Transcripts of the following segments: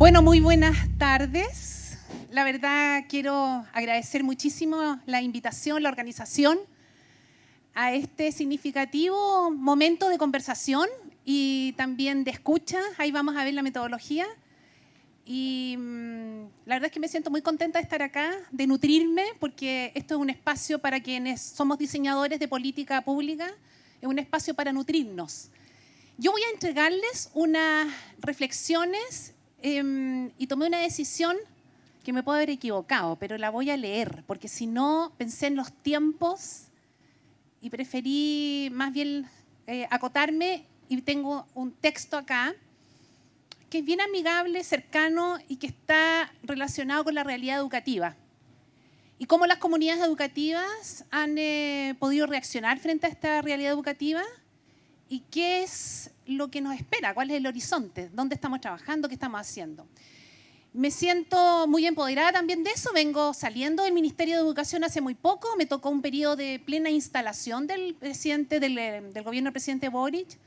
Bueno, muy buenas tardes. La verdad quiero agradecer muchísimo la invitación, la organización a este significativo momento de conversación y también de escucha. Ahí vamos a ver la metodología. Y la verdad es que me siento muy contenta de estar acá, de nutrirme, porque esto es un espacio para quienes somos diseñadores de política pública, es un espacio para nutrirnos. Yo voy a entregarles unas reflexiones y tomé una decisión que me puedo haber equivocado, pero la voy a leer, porque si no, pensé en los tiempos y preferí más bien acotarme, y tengo un texto acá que es bien amigable, cercano y que está relacionado con la realidad educativa. Y cómo las comunidades educativas han podido reaccionar frente a esta realidad educativa y qué es lo que nos espera, cuál es el horizonte, dónde estamos trabajando, qué estamos haciendo. Me siento muy empoderada también de eso. Vengo saliendo del Ministerio de Educación hace muy poco. Me tocó un periodo de plena instalación del gobierno del presidente Boric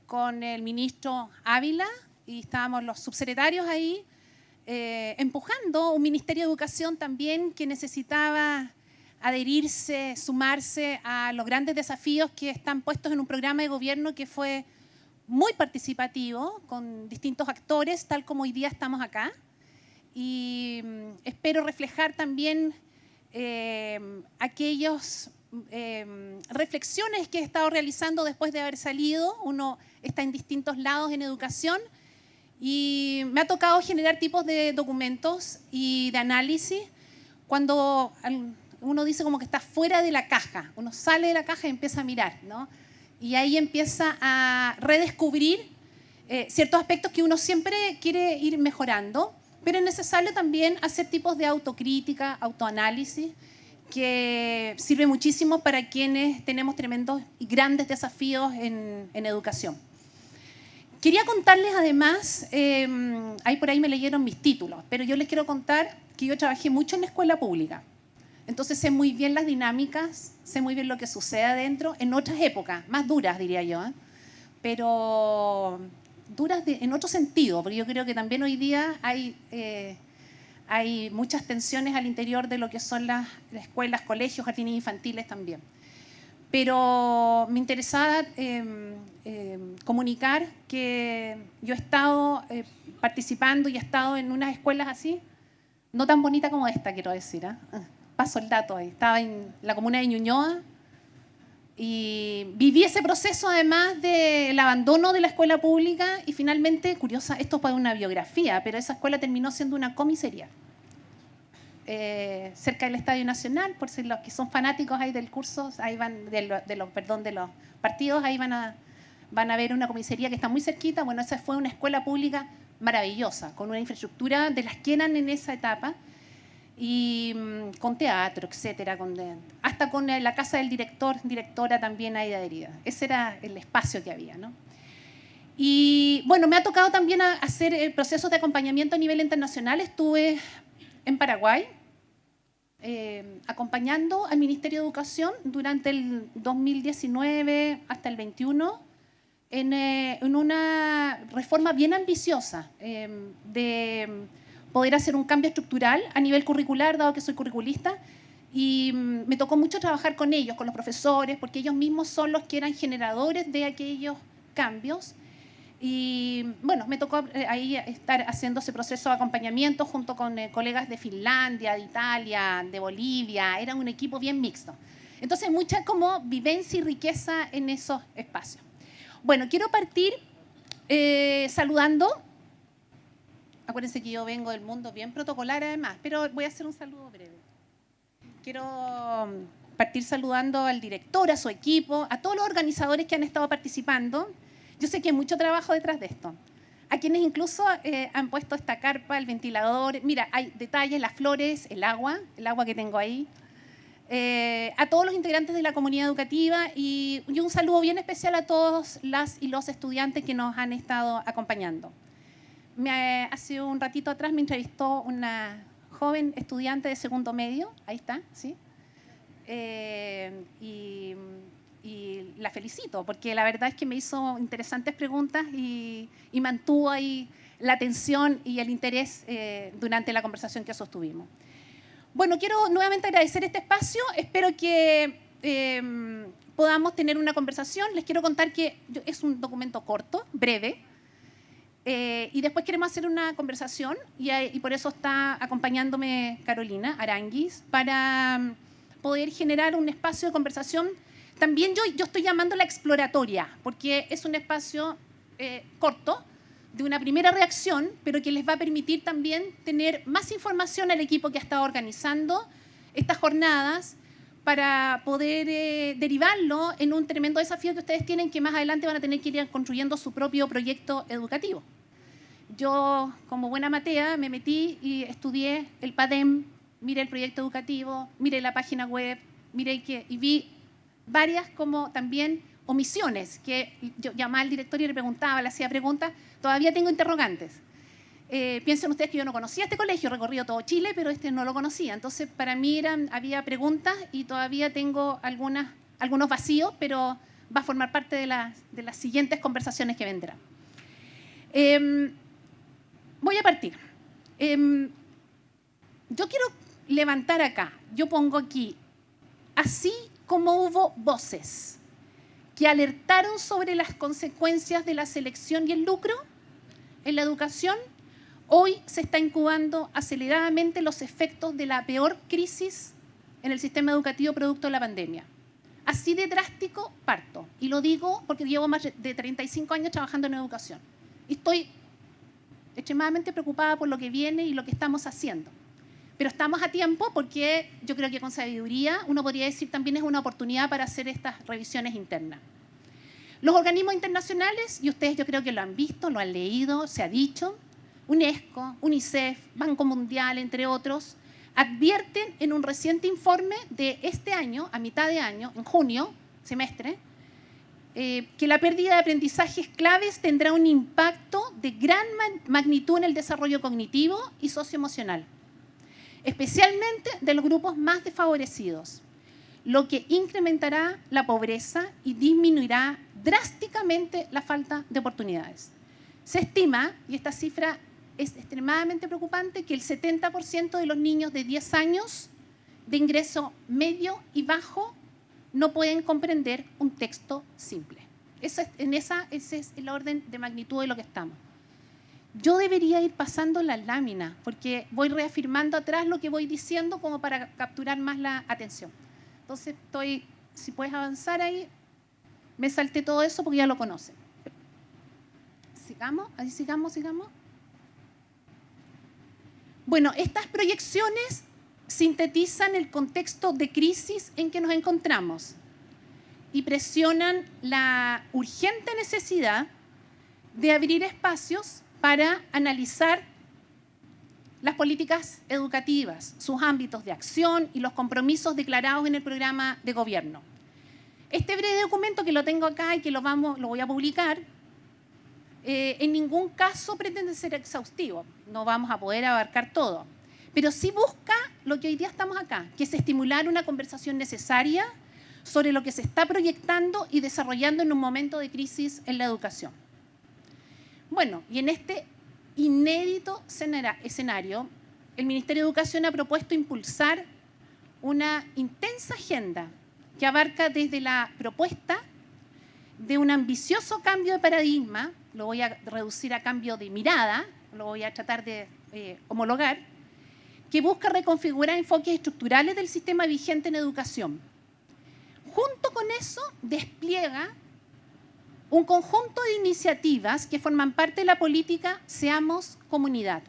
con el ministro Ávila, y estábamos los subsecretarios ahí empujando un Ministerio de Educación también que necesitaba adherirse, sumarse a los grandes desafíos que están puestos en un programa de gobierno que fue muy participativo, con distintos actores, tal como hoy día estamos acá. Y espero reflejar también aquellas reflexiones que he estado realizando después de haber salido. Uno está en distintos lados en educación y me ha tocado generar tipos de documentos y de análisis cuando uno dice como que está fuera de la caja. Uno sale de la caja y empieza a mirar, ¿no? Y ahí empieza a redescubrir ciertos aspectos que uno siempre quiere ir mejorando, pero es necesario también hacer tipos de autocrítica, autoanálisis, que sirve muchísimo para quienes tenemos tremendos y grandes desafíos en educación. Quería contarles además, ahí por ahí me leyeron mis títulos, pero yo les quiero contar que yo trabajé mucho en la escuela pública. Entonces sé muy bien las dinámicas, sé muy bien lo que sucede adentro, en otras épocas, más duras diría yo, pero duras en otro sentido, porque yo creo que también hoy día hay muchas tensiones al interior de lo que son las escuelas, colegios, jardines infantiles también. Pero me interesaba comunicar que yo he estado participando y he estado en unas escuelas así, no tan bonita como esta, quiero decir. Paso el dato ahí. Estaba en la comuna de Ñuñoa y viví ese proceso además del abandono de la escuela pública y finalmente, curiosa, esto fue una biografía, pero esa escuela terminó siendo una comisaría. Cerca del Estadio Nacional, por si los que son fanáticos ahí del curso, ahí van de los partidos, ahí van a ver una comisaría que está muy cerquita. Bueno, esa fue una escuela pública maravillosa, con una infraestructura de las que eran en esa etapa, y con teatro, etcétera, hasta con la casa del directora también ahí adherida. Ese era el espacio que había, ¿no? Y bueno, me ha tocado también hacer procesos de acompañamiento a nivel internacional. Estuve en Paraguay acompañando al Ministerio de Educación durante el 2019 hasta el 21 en una reforma bien ambiciosa de poder hacer un cambio estructural a nivel curricular, dado que soy curriculista, y me tocó mucho trabajar con ellos, con los profesores, porque ellos mismos son los que eran generadores de aquellos cambios. Y bueno, me tocó ahí estar haciendo ese proceso de acompañamiento junto con colegas de Finlandia, de Italia, de Bolivia. Era un equipo bien mixto. Entonces, mucha como vivencia y riqueza en esos espacios. Bueno, quiero partir saludando. Acuérdense que yo vengo del mundo bien protocolar además, pero voy a hacer un saludo breve. Quiero partir saludando al director, a su equipo, a todos los organizadores que han estado participando. Yo sé que hay mucho trabajo detrás de esto. A quienes incluso han puesto esta carpa, el ventilador. Mira, hay detalles, las flores, el agua que tengo ahí. A todos los integrantes de la comunidad educativa y un saludo bien especial a todos las y los estudiantes que nos han estado acompañando. Hace un ratito atrás me entrevistó una joven estudiante de segundo medio, ahí está, ¿sí? Y la felicito, porque la verdad es que me hizo interesantes preguntas y mantuvo ahí la atención y el interés durante la conversación que sostuvimos. Bueno, quiero nuevamente agradecer este espacio. Espero que podamos tener una conversación. Les quiero contar que es un documento corto, breve, y después queremos hacer una conversación y por eso está acompañándome Carolina Aranguis para poder generar un espacio de conversación. También yo estoy llamándola exploratoria, porque es un espacio corto, de una primera reacción, pero que les va a permitir también tener más información al equipo que ha estado organizando estas jornadas para poder derivarlo en un tremendo desafío que ustedes tienen, que más adelante van a tener que ir construyendo su propio proyecto educativo. Yo, como buena matea, me metí y estudié el PADEM, miré el proyecto educativo, miré la página web, y vi varias como también omisiones, que yo llamaba al director y le preguntaba, le hacía preguntas, todavía tengo interrogantes. Piensen ustedes que yo no conocía este colegio, he recorrido todo Chile, pero este no lo conocía. Entonces, para mí había preguntas y todavía tengo algunos vacíos, pero va a formar parte de las siguientes conversaciones que vendrán. Voy a partir. Yo quiero levantar acá, yo pongo aquí, así como hubo voces que alertaron sobre las consecuencias de la selección y el lucro en la educación, hoy se está incubando aceleradamente los efectos de la peor crisis en el sistema educativo producto de la pandemia. Así de drástico parto, y lo digo porque llevo más de 35 años trabajando en educación. Y estoy extremadamente preocupada por lo que viene y lo que estamos haciendo. Pero estamos a tiempo porque yo creo que con sabiduría, uno podría decir también es una oportunidad para hacer estas revisiones internas. Los organismos internacionales, y ustedes yo creo que lo han visto, lo han leído, se ha dicho, UNESCO, UNICEF, Banco Mundial, entre otros, advierten en un reciente informe de este año, a mitad de año, en junio, semestre, que la pérdida de aprendizajes claves tendrá un impacto de gran magnitud en el desarrollo cognitivo y socioemocional, especialmente de los grupos más desfavorecidos, lo que incrementará la pobreza y disminuirá drásticamente la falta de oportunidades. Se estima, y esta cifra es extremadamente preocupante, que el 70% de los niños de 10 años de ingreso medio y bajo no pueden comprender un texto simple. Ese es el orden de magnitud de lo que estamos. Yo debería ir pasando la lámina, porque voy reafirmando atrás lo que voy diciendo como para capturar más la atención. Entonces, si puedes avanzar ahí, me salté todo eso porque ya lo conocen. Sigamos. Bueno, estas proyecciones sintetizan el contexto de crisis en que nos encontramos y presionan la urgente necesidad de abrir espacios para analizar las políticas educativas, sus ámbitos de acción y los compromisos declarados en el programa de gobierno. Este breve documento que lo tengo acá y que lo voy a publicar, en ningún caso pretende ser exhaustivo, no vamos a poder abarcar todo, pero sí busca lo que hoy día estamos acá, que es estimular una conversación necesaria sobre lo que se está proyectando y desarrollando en un momento de crisis en la educación. Bueno, y en este inédito escenario, el Ministerio de Educación ha propuesto impulsar una intensa agenda que abarca desde la propuesta de un ambicioso cambio de paradigma, lo voy a reducir a cambio de mirada, lo voy a tratar de homologar, que busca reconfigurar enfoques estructurales del sistema vigente en educación. Junto con eso, despliega un conjunto de iniciativas que forman parte de la política Seamos Comunidad,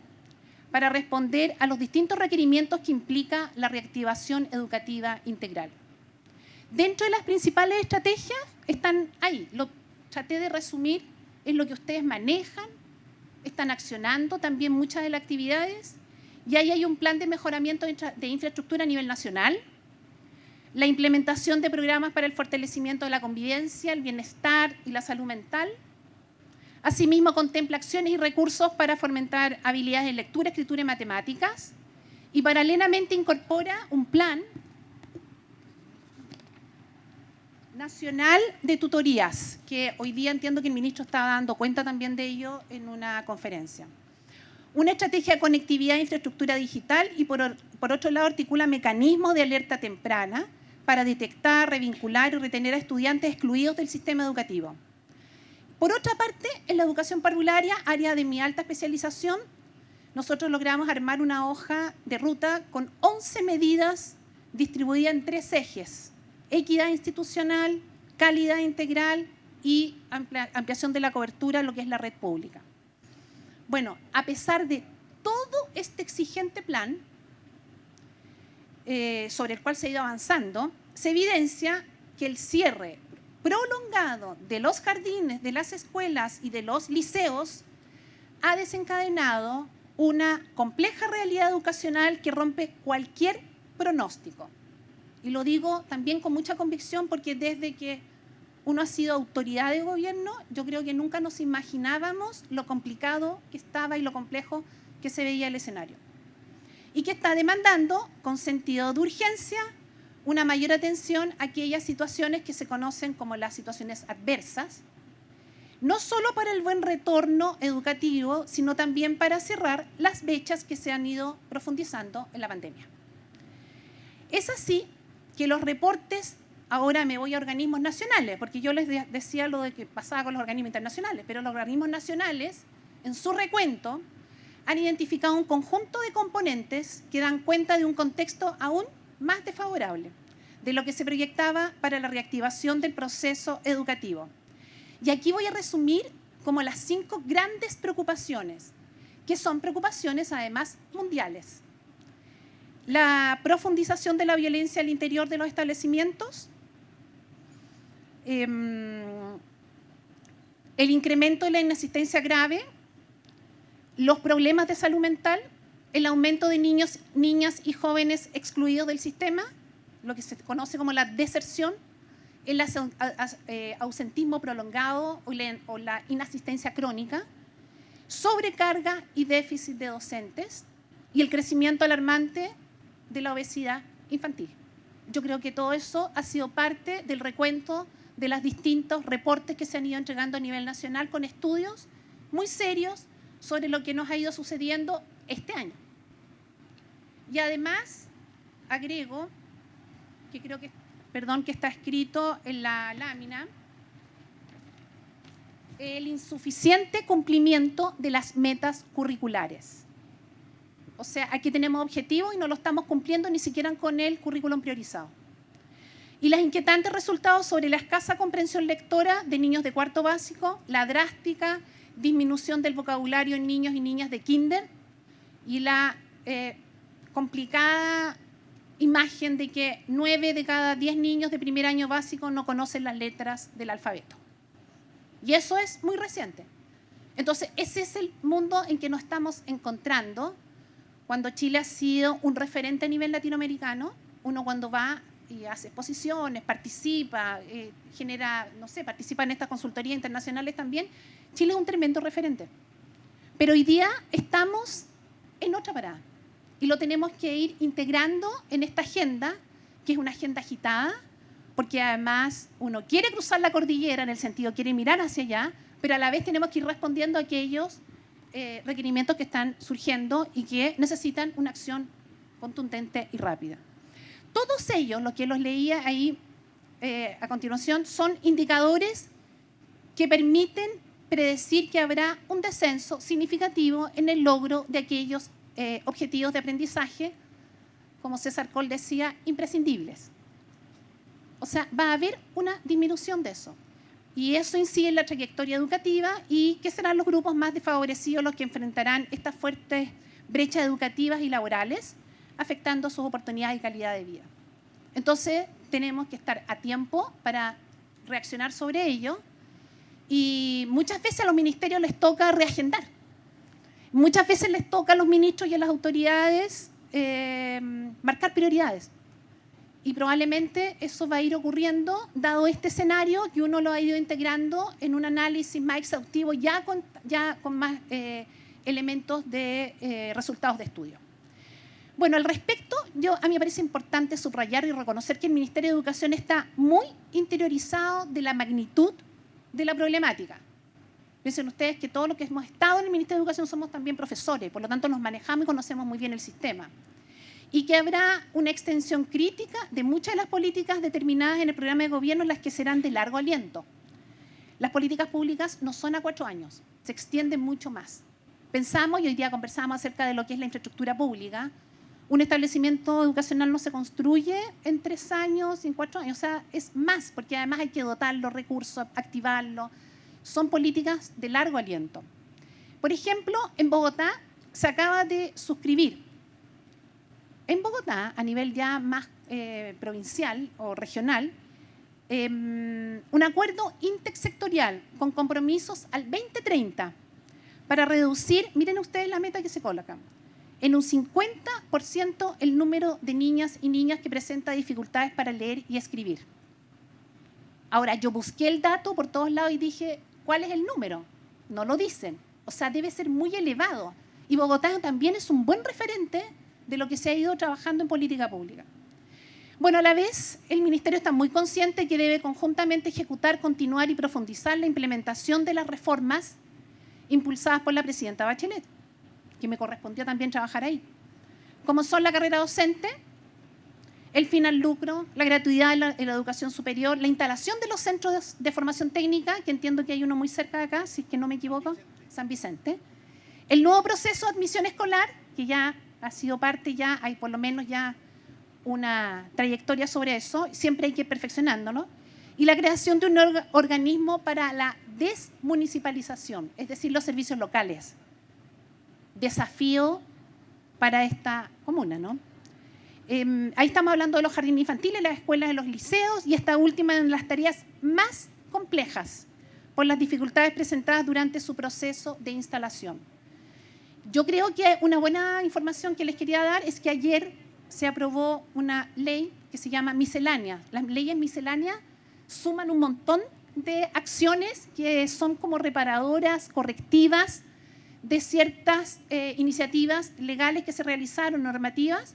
para responder a los distintos requerimientos que implica la reactivación educativa integral. Dentro de las principales estrategias están ahí, lo traté de resumir, es lo que ustedes manejan, están accionando también muchas de las actividades, y ahí hay un plan de mejoramiento de infraestructura a nivel nacional, la implementación de programas para el fortalecimiento de la convivencia, el bienestar y la salud mental. Asimismo, contempla acciones y recursos para fomentar habilidades en lectura, escritura y matemáticas, y paralelamente incorpora un plan nacional de tutorías, que hoy día entiendo que el ministro está dando cuenta también de ello en una conferencia. Una estrategia de conectividad e infraestructura digital y, por otro lado, articula mecanismos de alerta temprana para detectar, revincular y retener a estudiantes excluidos del sistema educativo. Por otra parte, en la educación parvularia, área de mi alta especialización, nosotros logramos armar una hoja de ruta con 11 medidas distribuidas en 3 ejes: equidad institucional, calidad integral y ampliación de la cobertura en lo que es la red pública. Bueno, a pesar de todo este exigente plan sobre el cual se ha ido avanzando, se evidencia que el cierre prolongado de los jardines, de las escuelas y de los liceos ha desencadenado una compleja realidad educacional que rompe cualquier pronóstico. Y lo digo también con mucha convicción porque desde que uno ha sido autoridad de gobierno, yo creo que nunca nos imaginábamos lo complicado que estaba y lo complejo que se veía el escenario. Y que está demandando, con sentido de urgencia, una mayor atención a aquellas situaciones que se conocen como las situaciones adversas, no solo para el buen retorno educativo, sino también para cerrar las brechas que se han ido profundizando en la pandemia. Es así que los reportes, ahora me voy a organismos nacionales, porque yo les decía lo de que pasaba con los organismos internacionales, pero los organismos nacionales, en su recuento, han identificado un conjunto de componentes que dan cuenta de un contexto aún más desfavorable de lo que se proyectaba para la reactivación del proceso educativo. Y aquí voy a resumir como las 5 grandes preocupaciones, que son preocupaciones además mundiales. La profundización de la violencia al interior de los establecimientos, el incremento de la inasistencia grave, los problemas de salud mental, el aumento de niños, niñas y jóvenes excluidos del sistema, lo que se conoce como la deserción, el ausentismo prolongado o la inasistencia crónica, sobrecarga y déficit de docentes y el crecimiento alarmante de la obesidad infantil. Yo creo que todo eso ha sido parte del recuento de los distintos reportes que se han ido entregando a nivel nacional con estudios muy serios sobre lo que nos ha ido sucediendo este año. Y además, agrego, que creo que, que está escrito en la lámina, el insuficiente cumplimiento de las metas curriculares. O sea, aquí tenemos objetivos y no lo estamos cumpliendo ni siquiera con el currículum priorizado. Y los inquietantes resultados sobre la escasa comprensión lectora de niños de cuarto básico, la drástica disminución del vocabulario en niños y niñas de kinder y la complicada imagen de que 9 de cada 10 niños de primer año básico no conocen las letras del alfabeto. Y eso es muy reciente. Entonces, ese es el mundo en que nos estamos encontrando cuando Chile ha sido un referente a nivel latinoamericano. Uno cuando va y hace exposiciones, participa, genera, no sé, participa en estas consultorías internacionales también, Chile es un tremendo referente. Pero hoy día estamos en otra parada y lo tenemos que ir integrando en esta agenda, que es una agenda agitada, porque además uno quiere cruzar la cordillera, en el sentido quiere mirar hacia allá, pero a la vez tenemos que ir respondiendo a aquellos requerimientos que están surgiendo y que necesitan una acción contundente y rápida. Todos ellos, lo que los leía ahí a continuación, son indicadores que permiten predecir que habrá un descenso significativo en el logro de aquellos objetivos de aprendizaje, como César Coll decía, imprescindibles. O sea, va a haber una disminución de eso. Y eso incide en la trayectoria educativa y que serán los grupos más desfavorecidos los que enfrentarán estas fuertes brechas educativas y laborales, afectando sus oportunidades y calidad de vida. Entonces, tenemos que estar a tiempo para reaccionar sobre ello y muchas veces a los ministerios les toca reagendar. Muchas veces les toca a los ministros y a las autoridades marcar prioridades. Y probablemente eso va a ir ocurriendo, dado este escenario, que uno lo ha ido integrando en un análisis más exhaustivo, ya con más elementos de resultados de estudio. Bueno, al respecto, a mí me parece importante subrayar y reconocer que el Ministerio de Educación está muy interiorizado de la magnitud de la problemática. Piensen ustedes que todos los que hemos estado en el Ministerio de Educación somos también profesores, por lo tanto nos manejamos y conocemos muy bien el sistema. Y que habrá una extensión crítica de muchas de las políticas determinadas en el programa de gobierno, las que serán de largo aliento. Las políticas públicas no son a 4 años, se extienden mucho más. Pensamos, y hoy día conversamos acerca de lo que es la infraestructura pública. Un establecimiento educacional no se construye en 3 años, en 4 años, o sea, es más, porque además hay que dotar los recursos, activarlo. Son políticas de largo aliento. Por ejemplo, en Bogotá se acaba de suscribir. En Bogotá, a nivel ya más provincial o regional, un acuerdo intersectorial con compromisos al 2030 para reducir, miren ustedes la meta que se coloca, en un 50% el número de niñas y niñas que presentan dificultades para leer y escribir. Ahora, yo busqué el dato por todos lados y dije, ¿cuál es el número? No lo dicen. O sea, debe ser muy elevado. Y Bogotá también es un buen referente de lo que se ha ido trabajando en política pública. Bueno, a la vez, el Ministerio está muy consciente que debe conjuntamente ejecutar, continuar y profundizar la implementación de las reformas impulsadas por la presidenta Bachelet, que me correspondió también trabajar ahí, como son la carrera docente, el fin al lucro, la gratuidad en la educación superior, la instalación de los centros de formación técnica, que entiendo que hay uno muy cerca de acá, si es que no me equivoco, San Vicente, el nuevo proceso de admisión escolar, que ya ha sido parte, ya hay por lo menos ya una trayectoria sobre eso, siempre hay que ir perfeccionándolo, y la creación de un organismo para la desmunicipalización, es decir, los servicios locales. Desafío para esta comuna, ¿no? Ahí estamos hablando de los jardines infantiles, las escuelas, de los liceos, y esta última en las tareas más complejas por las dificultades presentadas durante su proceso de instalación. Yo creo que una buena información que les quería dar es que ayer se aprobó una ley que se llama miscelánea. Las leyes misceláneas suman un montón de acciones que son como reparadoras, correctivas de ciertas iniciativas legales que se realizaron, normativas,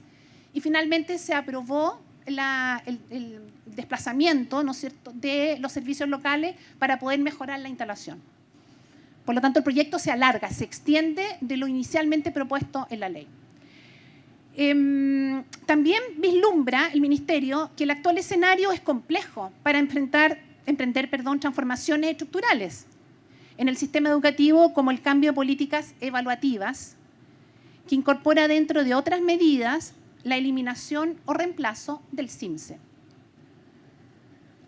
y finalmente se aprobó el desplazamiento, ¿no es cierto?, de los servicios locales para poder mejorar la instalación. Por lo tanto, el proyecto se alarga, se extiende de lo inicialmente propuesto en la ley. También vislumbra el Ministerio que el actual escenario es complejo para emprender transformaciones estructurales en el sistema educativo, como el cambio de políticas evaluativas, que incorpora dentro de otras medidas la eliminación o reemplazo del CIMSE.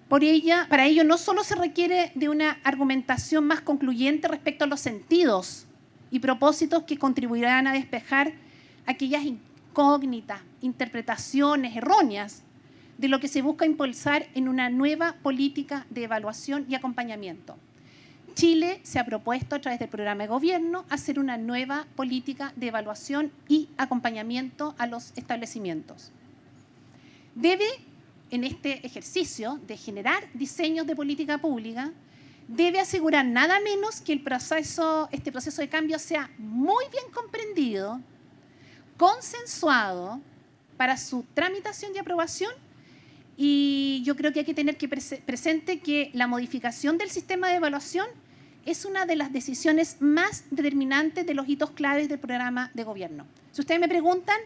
Para ello no solo se requiere de una argumentación más concluyente respecto a los sentidos y propósitos que contribuirán a despejar aquellas incógnitas, interpretaciones erróneas de lo que se busca impulsar en una nueva política de evaluación y acompañamiento. Chile se ha propuesto a través del programa de gobierno hacer una nueva política de evaluación y acompañamiento a los establecimientos. Debe, en este ejercicio de generar diseños de política pública, debe asegurar nada menos que este proceso de cambio sea muy bien comprendido, consensuado para su tramitación y aprobación. Y yo creo que hay que tener presente que la modificación del sistema de evaluación es una de las decisiones más determinantes de los hitos claves del programa de gobierno. Si ustedes me preguntan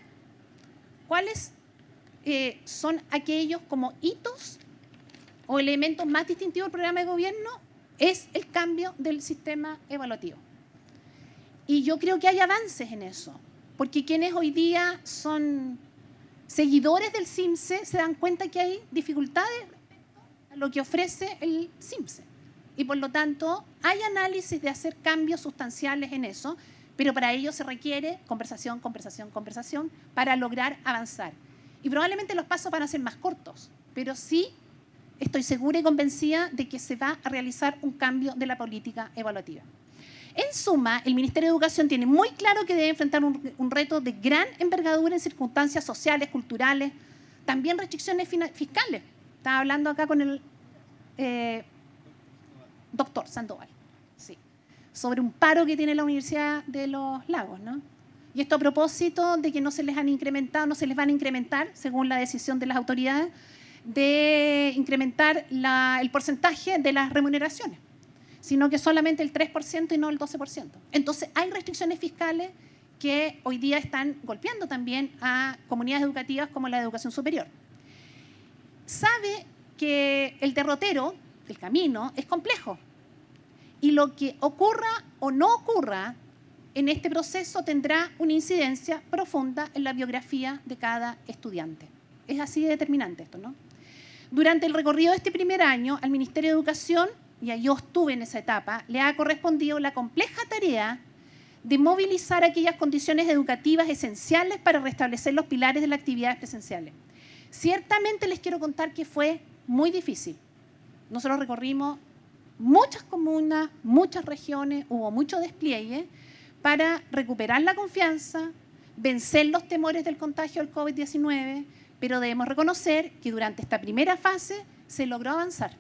cuáles son aquellos como hitos o elementos más distintivos del programa de gobierno, es el cambio del sistema evaluativo. Y yo creo que hay avances en eso, porque quienes hoy día son seguidores del CIMSE se dan cuenta que hay dificultades respecto a lo que ofrece el CIMSE. Y por lo tanto, hay análisis de hacer cambios sustanciales en eso, pero para ello se requiere conversación, conversación, conversación para lograr avanzar. Y probablemente los pasos van a ser más cortos, pero sí estoy segura y convencida de que se va a realizar un cambio de la política evaluativa. En suma, el Ministerio de Educación tiene muy claro que debe enfrentar un reto de gran envergadura en circunstancias sociales, culturales, también restricciones fiscales. Estaba hablando acá con el doctor Sandoval, sí, sobre un paro que tiene la Universidad de los Lagos, ¿no? Y esto a propósito de que no se les van a incrementar, según la decisión de las autoridades, de incrementar el porcentaje de las remuneraciones, sino que solamente el 3% y no el 12%. Entonces, hay restricciones fiscales que hoy día están golpeando también a comunidades educativas como la de educación superior. Sabe que el derrotero, el camino, es complejo. Y lo que ocurra o no ocurra en este proceso tendrá una incidencia profunda en la biografía de cada estudiante. Es así de determinante esto, ¿no? Durante el recorrido de este primer año, al Ministerio de Educación, y yo estuve en esa etapa, le ha correspondido la compleja tarea de movilizar aquellas condiciones educativas esenciales para restablecer los pilares de las actividades presenciales. Ciertamente les quiero contar que fue muy difícil. Nosotros recorrimos muchas comunas, muchas regiones, hubo mucho despliegue para recuperar la confianza, vencer los temores del contagio del COVID-19, pero debemos reconocer que durante esta primera fase se logró avanzar.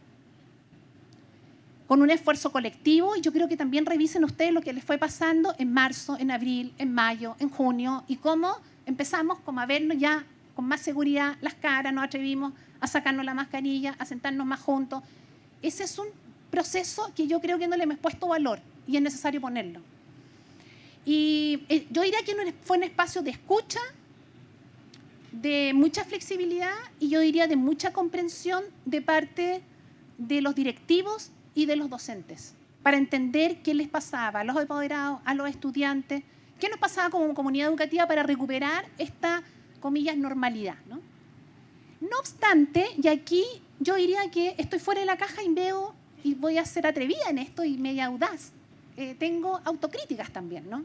Con un esfuerzo colectivo, y yo creo que también revisen ustedes lo que les fue pasando en marzo, en abril, en mayo, en junio, y cómo empezamos como a vernos ya con más seguridad las caras, nos atrevimos a sacarnos la mascarilla, a sentarnos más juntos. Ese es un proceso que yo creo que no le hemos puesto valor y es necesario ponerlo. Y yo diría que fue un espacio de escucha, de mucha flexibilidad y yo diría de mucha comprensión de parte de los directivos y de los docentes, para entender qué les pasaba a los apoderados, a los estudiantes, qué nos pasaba como comunidad educativa para recuperar esta, comillas, normalidad, ¿no? No obstante, y aquí yo diría que estoy fuera de la caja y veo, y voy a ser atrevida en esto y media audaz, tengo autocríticas también, ¿no?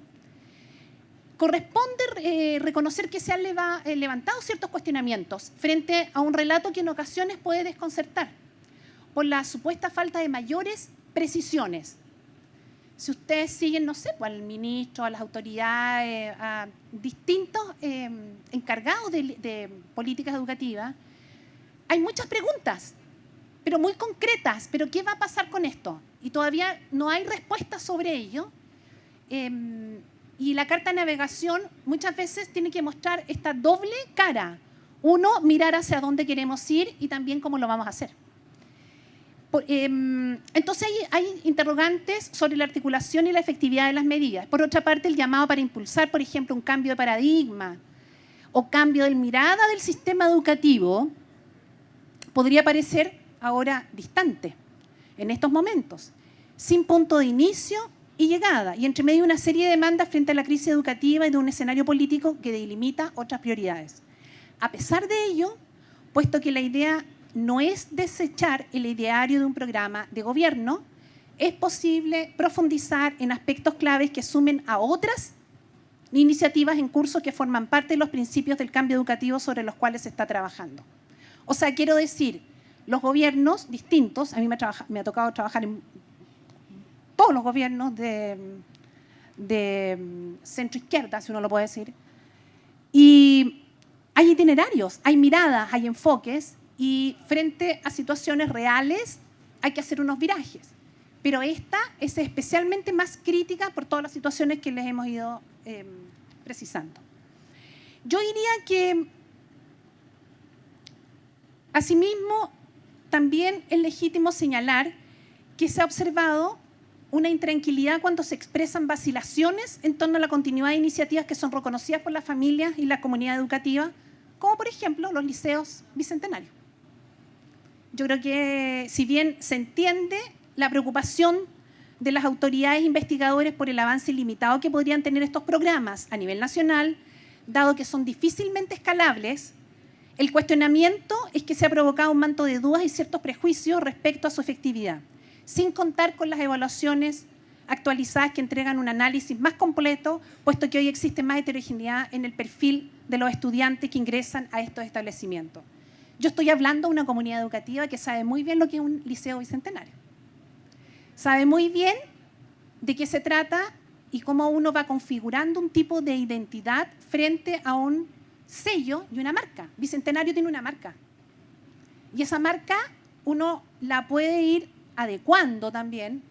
Corresponde reconocer que se han levantado ciertos cuestionamientos frente a un relato que en ocasiones puede desconcertar por la supuesta falta de mayores precisiones. Si ustedes siguen, no sé, pues al ministro, a las autoridades, a distintos encargados de políticas educativas, hay muchas preguntas, pero muy concretas. ¿Pero qué va a pasar con esto? Y todavía no hay respuesta sobre ello. Y la carta de navegación muchas veces tiene que mostrar esta doble cara. Uno, mirar hacia dónde queremos ir y también cómo lo vamos a hacer. Entonces hay interrogantes sobre la articulación y la efectividad de las medidas. Por otra parte, el llamado para impulsar, por ejemplo, un cambio de paradigma o cambio de mirada del sistema educativo podría parecer ahora distante en estos momentos, sin punto de inicio y llegada, y entre medio una serie de demandas frente a la crisis educativa y de un escenario político que delimita otras prioridades. A pesar de ello, puesto que la idea no es desechar el ideario de un programa de gobierno, es posible profundizar en aspectos claves que sumen a otras iniciativas en curso que forman parte de los principios del cambio educativo sobre los cuales se está trabajando. O sea, quiero decir, los gobiernos distintos, a mí me ha tocado trabajar en todos los gobiernos de centro-izquierda, si uno lo puede decir, y hay itinerarios, hay miradas, hay enfoques, y frente a situaciones reales hay que hacer unos virajes. Pero esta es especialmente más crítica por todas las situaciones que les hemos ido precisando. Yo diría que, asimismo, también es legítimo señalar que se ha observado una intranquilidad cuando se expresan vacilaciones en torno a la continuidad de iniciativas que son reconocidas por las familias y la comunidad educativa, como por ejemplo los liceos bicentenarios. Yo creo que si bien se entiende la preocupación de las autoridades investigadoras por el avance ilimitado que podrían tener estos programas a nivel nacional, dado que son difícilmente escalables, el cuestionamiento es que se ha provocado un manto de dudas y ciertos prejuicios respecto a su efectividad, sin contar con las evaluaciones actualizadas que entregan un análisis más completo, puesto que hoy existe más heterogeneidad en el perfil de los estudiantes que ingresan a estos establecimientos. Yo estoy hablando de una comunidad educativa que sabe muy bien lo que es un liceo bicentenario. Sabe muy bien de qué se trata y cómo uno va configurando un tipo de identidad frente a un sello y una marca. Bicentenario tiene una marca. Y esa marca uno la puede ir adecuando también,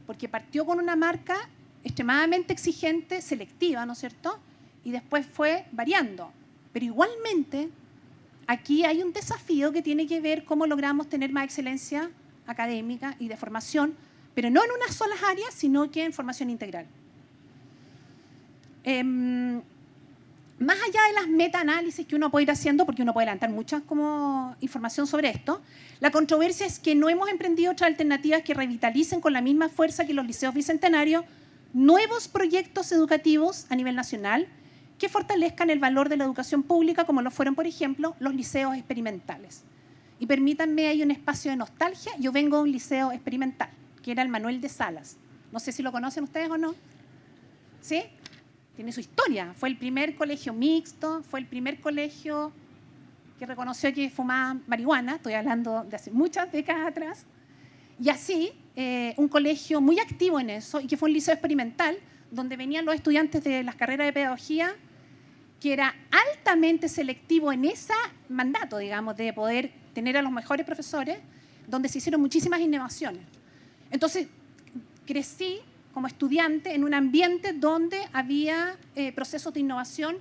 porque partió con una marca extremadamente exigente, selectiva, ¿no es cierto? y después fue variando. Pero igualmente, aquí hay un desafío que tiene que ver cómo logramos tener más excelencia académica y de formación, pero no en unas solas áreas, sino que en formación integral. Más allá de las metaanálisis que uno puede ir haciendo, porque uno puede levantar mucha información sobre esto, la controversia es que no hemos emprendido otras alternativas que revitalicen con la misma fuerza que los liceos bicentenarios nuevos proyectos educativos a nivel nacional que fortalezcan el valor de la educación pública, como lo fueron, por ejemplo, los liceos experimentales. Y permítanme, hay un espacio de nostalgia. Yo vengo de un liceo experimental, que era el Manuel de Salas. No sé si lo conocen ustedes o no. ¿Sí? Tiene su historia. Fue el primer colegio mixto, fue el primer colegio que reconoció que fumaba marihuana. Estoy hablando de hace muchas décadas atrás. Y así, un colegio muy activo en eso, y que fue un liceo experimental, donde venían los estudiantes de las carreras de pedagogía, que era altamente selectivo en ese mandato, digamos, de poder tener a los mejores profesores, donde se hicieron muchísimas innovaciones. Entonces, crecí como estudiante en un ambiente donde había procesos de innovación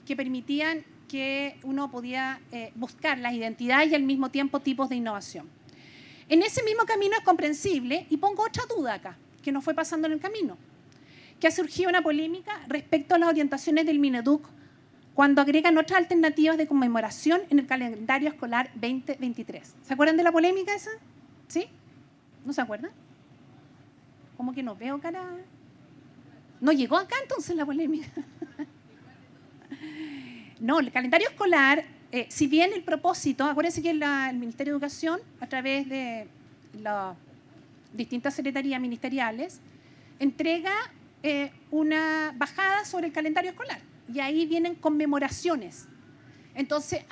que permitían que uno podía buscar las identidades y al mismo tiempo tipos de innovación. En ese mismo camino es comprensible, y pongo otra duda acá, que nos fue pasando en el camino, que ha surgido una polémica respecto a las orientaciones del Mineduc cuando agregan otras alternativas de conmemoración en el calendario escolar 2023. ¿Se acuerdan de la polémica esa? ¿Sí? ¿No se acuerdan? ¿Cómo que no veo cara? ¿No llegó acá entonces la polémica? No, el calendario escolar, si bien el propósito, acuérdense que el Ministerio de Educación, a través de las distintas secretarías ministeriales, entrega una bajada sobre el calendario escolar, y ahí vienen conmemoraciones. Entonces,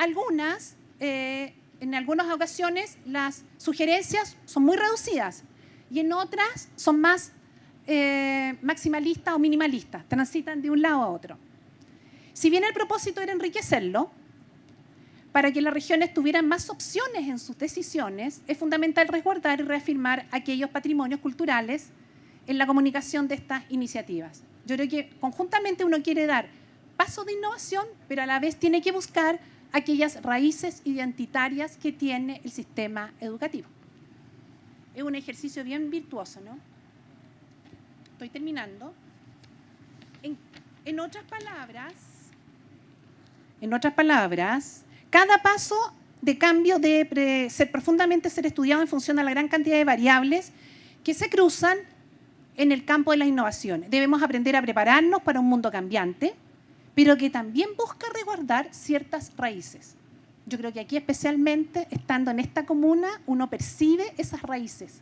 en algunas ocasiones las sugerencias son muy reducidas y en otras son más maximalistas o minimalistas, transitan de un lado a otro. Si bien el propósito era enriquecerlo, para que las regiones tuvieran más opciones en sus decisiones, es fundamental resguardar y reafirmar aquellos patrimonios culturales en la comunicación de estas iniciativas. Yo creo que conjuntamente uno quiere dar pasos de innovación, pero a la vez tiene que buscar aquellas raíces identitarias que tiene el sistema educativo. Es un ejercicio bien virtuoso, ¿no? Estoy terminando. En otras palabras, cada paso de cambio debe ser estudiado en función de la gran cantidad de variables que se cruzan en el campo de la innovación. Debemos aprender a prepararnos para un mundo cambiante, pero que también busca resguardar ciertas raíces. Yo creo que aquí, especialmente estando en esta comuna, uno percibe esas raíces.